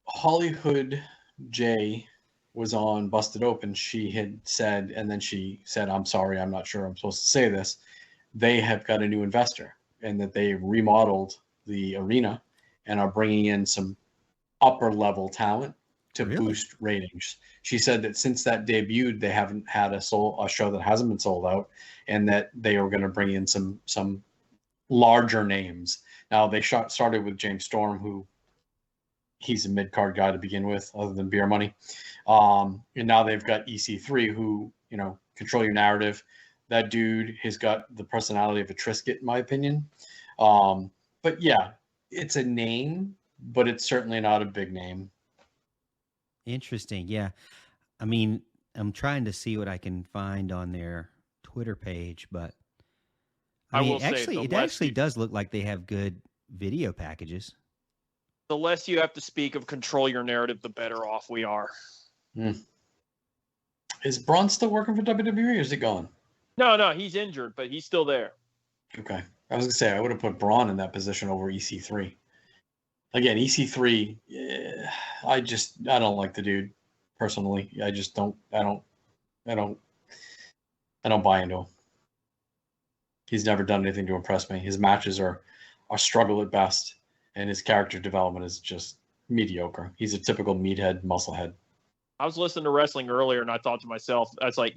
Hollywood J was on Busted Open, she had said, and then she said, I'm sorry, I'm not sure I'm supposed to say this. They have got a new investor and that they remodeled the arena and are bringing in some upper level talent to boost ratings. She said that since that debuted, they haven't had a show that hasn't been sold out, and that they are going to bring in some larger names. Now they started with James Storm, who he's a mid-card guy to begin with, other than beer money. And now they've got EC3, who, control your narrative. That dude has got the personality of a Trisket, in my opinion. But yeah, it's a name, but it's certainly not a big name. Interesting. Yeah. I mean, I'm trying to see what I can find on their Twitter page, but I mean, it actually does look like they have good video packages. The less you have to speak of control your narrative, the better off we are. Is Braun still working for WWE or is he gone? No, he's injured, but he's still there. Okay. I was going to say, I would have put Braun in that position over EC3. Again, EC3, I don't like the dude personally. I don't buy into him. He's never done anything to impress me. His matches are a struggle at best, and his character development is just mediocre. He's a typical meathead, musclehead. I was listening to wrestling earlier, and I thought to myself, I was like,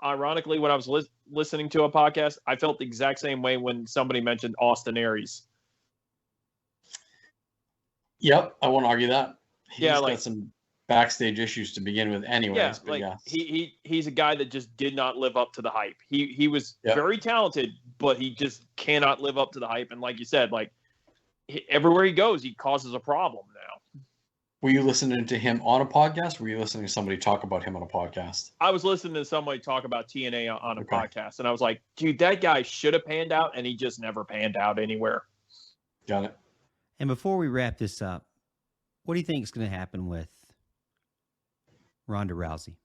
ironically, when I was listening to a podcast, I felt the exact same way when somebody mentioned Austin Aries. Yep, I won't argue that. He's got some backstage issues to begin with anyways. He's a guy that just did not live up to the hype. He was very talented, but he just cannot live up to the hype. And like you said, everywhere he goes, he causes a problem now. Were you listening to him on a podcast? Or were you listening to somebody talk about him on a podcast? I was listening to somebody talk about TNA on a podcast, and I was like, dude, that guy should have panned out, and he just never panned out anywhere. Got it. And before we wrap this up, what do you think is going to happen with Ronda Rousey?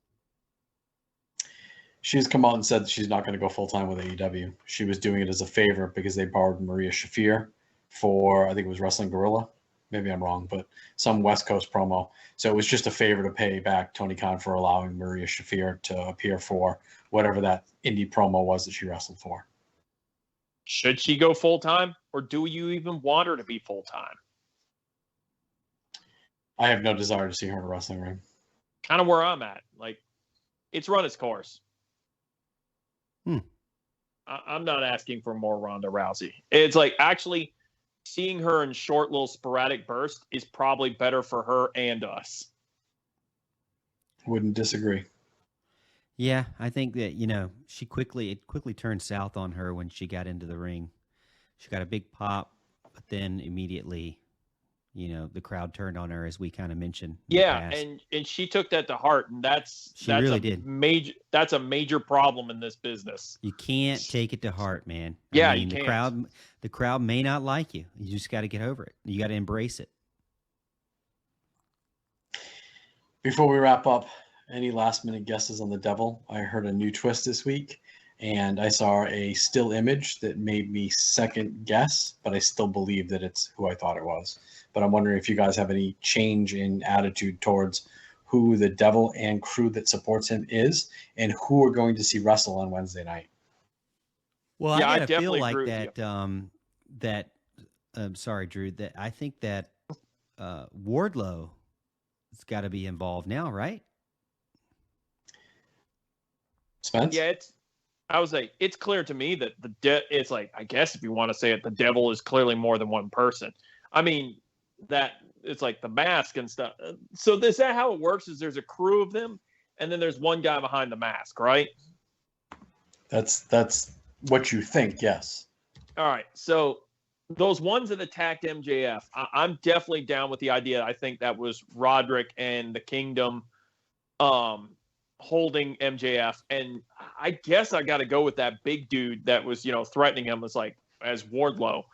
She's come out and said that she's not going to go full-time with AEW. She was doing it as a favor because they borrowed Maria Shafir for, I think it was Wrestling Guerrilla. Maybe I'm wrong, but some West Coast promo. So it was just a favor to pay back Tony Khan for allowing Maria Shafir to appear for whatever that indie promo was that she wrestled for. Should she go full-time, or do you even want her to be full-time? I have no desire to see her in a wrestling ring. Kind of where I'm at. It's run its course. I'm not asking for more Ronda Rousey. It's actually seeing her in short little sporadic bursts is probably better for her and us. Wouldn't disagree. Yeah, I think that, it quickly turned south on her when she got into the ring. She got a big pop, but then immediately, the crowd turned on her, as we kind of mentioned. Yeah, and she took that to heart, and that's really did. That's a major problem in this business. You can't take it to heart, man. Yeah, I mean, you can't. The crowd may not like you. You just got to get over it. You got to embrace it. Before we wrap up, any last-minute guesses on the Devil? I heard a new twist this week, and I saw a still image that made me second guess, but I still believe that it's who I thought it was. But I'm wondering if you guys have any change in attitude towards who the Devil and crew that supports him is, and who are going to see wrestle on Wednesday night. Well, yeah, I gotta feel like that. Sorry, Drew. That I think that Wardlow has got to be involved now, right? Spence? Yeah, I was like, it's clear to me that it's like, I guess if you want to say it, the devil is clearly more than one person. I mean, that it's like the mask and stuff. So is that how it works? Is there's a crew of them, and then there's one guy behind the mask, right? That's what you think, yes. All right. So those ones that attacked MJF, I'm definitely down with the idea. I think that was Roderick and the Kingdom holding MJF. And I guess I got to go with that big dude that was, threatening him as Wardlow.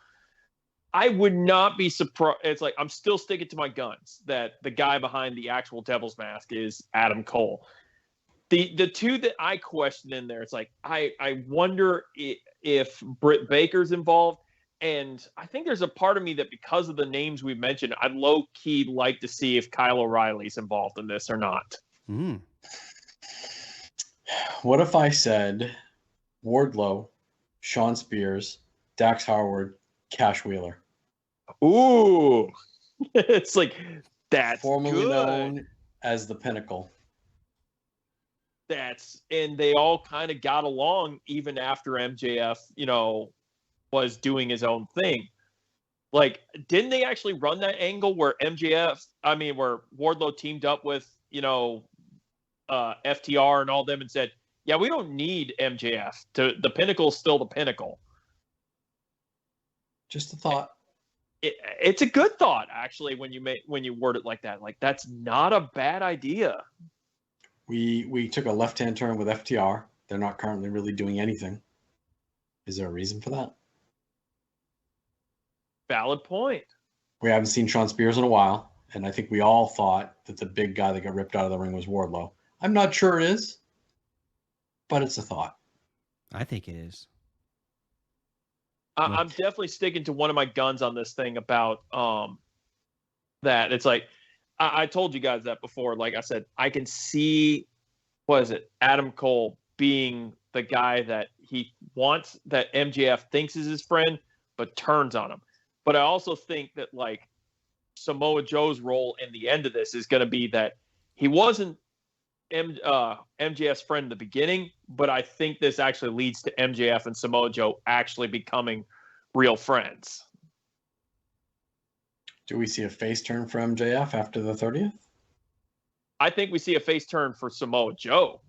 I would not be surprised. It's like, I'm still sticking to my guns that the guy behind the actual Devil's Mask is Adam Cole. The two that I question in there, it's like, I wonder if Britt Baker's involved. And I think there's a part of me that because of the names we mentioned, I'd low-key like to see if Kyle O'Reilly's involved in this or not. Mm. What if I said Wardlow, Sean Spears, Dax Harwood, Cash Wheeler? Ooh. It's like, that's formerly good. known as the Pinnacle. And they all kind of got along even after MJF, was doing his own thing. Like, didn't they actually run that angle where where Wardlow teamed up with, FTR and all them and said, yeah, we don't need MJF. The Pinnacle's still the Pinnacle. Just a thought. It's a good thought, actually, when you word it like that. Like, that's not a bad idea. We took a left-hand turn with FTR. They're not currently really doing anything. Is there a reason for that? Valid point. We haven't seen Sean Spears in a while, and I think we all thought that the big guy that got ripped out of the ring was Wardlow. I'm not sure it is, but it's a thought. I think it is. I'm definitely sticking to one of my guns on this thing about that. It's like, I told you guys that before. Like I said, I can see, Adam Cole being the guy that he wants, that MJF thinks is his friend, but turns on him. But I also think that, like, Samoa Joe's role in the end of this is going to be that he wasn't MJF's friend in the beginning, but I think this actually leads to MJF and Samoa Joe actually becoming real friends. Do we see a face turn for MJF after the 30th? I think we see a face turn for Samoa Joe.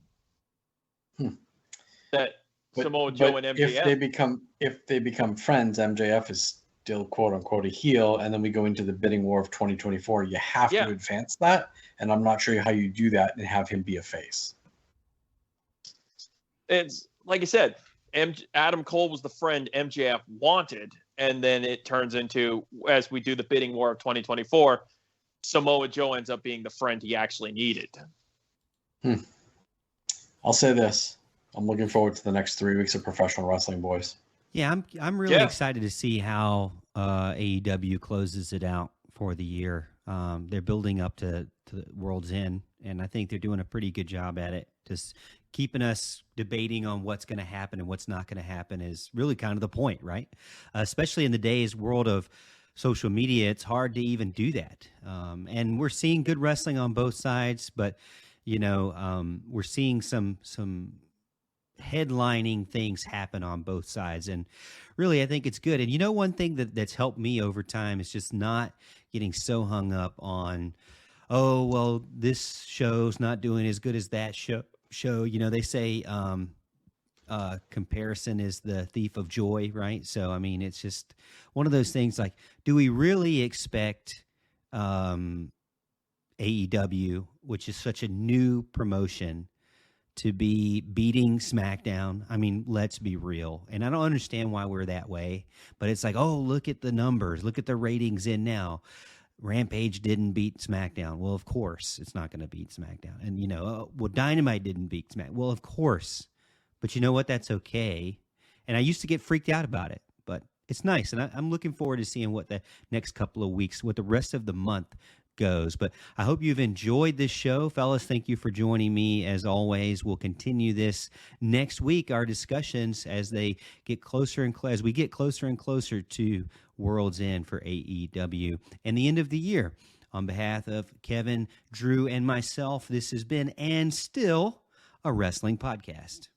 Samoa Joe and MJF. If they become friends, MJF is still quote unquote a heel, and then we go into the bidding war of 2024. You have to advance that, and I'm not sure how you do that and have him be a face. It's like I said, Adam Cole was the friend MJF wanted, and then it turns into, as we do the bidding war of 2024, Samoa Joe ends up being the friend he actually needed. I'll say this. I'm looking forward to the next 3 weeks of professional wrestling, boys. Yeah, I'm really excited to see how AEW closes it out for the year. They're building up to World's End, and I think they're doing a pretty good job at it. Just keeping us debating on what's going to happen and what's not going to happen is really kind of the point, right? Especially in the world of social media, it's hard to even do that. And we're seeing good wrestling on both sides, but we're seeing some headlining things happen on both sides, and really I think it's good. And one thing that's helped me over time is just not getting so hung up on, oh well, this show's not doing as good as that show. They say comparison is the thief of joy, right? So I mean, it's just one of those things. Like, do we really expect AEW, which is such a new promotion, to be beating SmackDown? I mean, let's be real. And I don't understand why we're that way, but it's like, oh, look at the numbers. Look at the ratings in now. Rampage didn't beat SmackDown. Well, of course it's not going to beat SmackDown. And, Dynamite didn't beat SmackDown. Well, of course. But you know what? That's okay. And I used to get freaked out about it, but it's nice. And I'm looking forward to seeing what the next couple of weeks, what the rest of the month goes. But I hope you've enjoyed this show, fellas. Thank you for joining me as always. We'll continue this next week, our discussions, as they get closer and as we get closer and closer to World's End for AEW and the end of the year. On behalf of Kevin, Drew, and myself, this has been and still a wrestling podcast.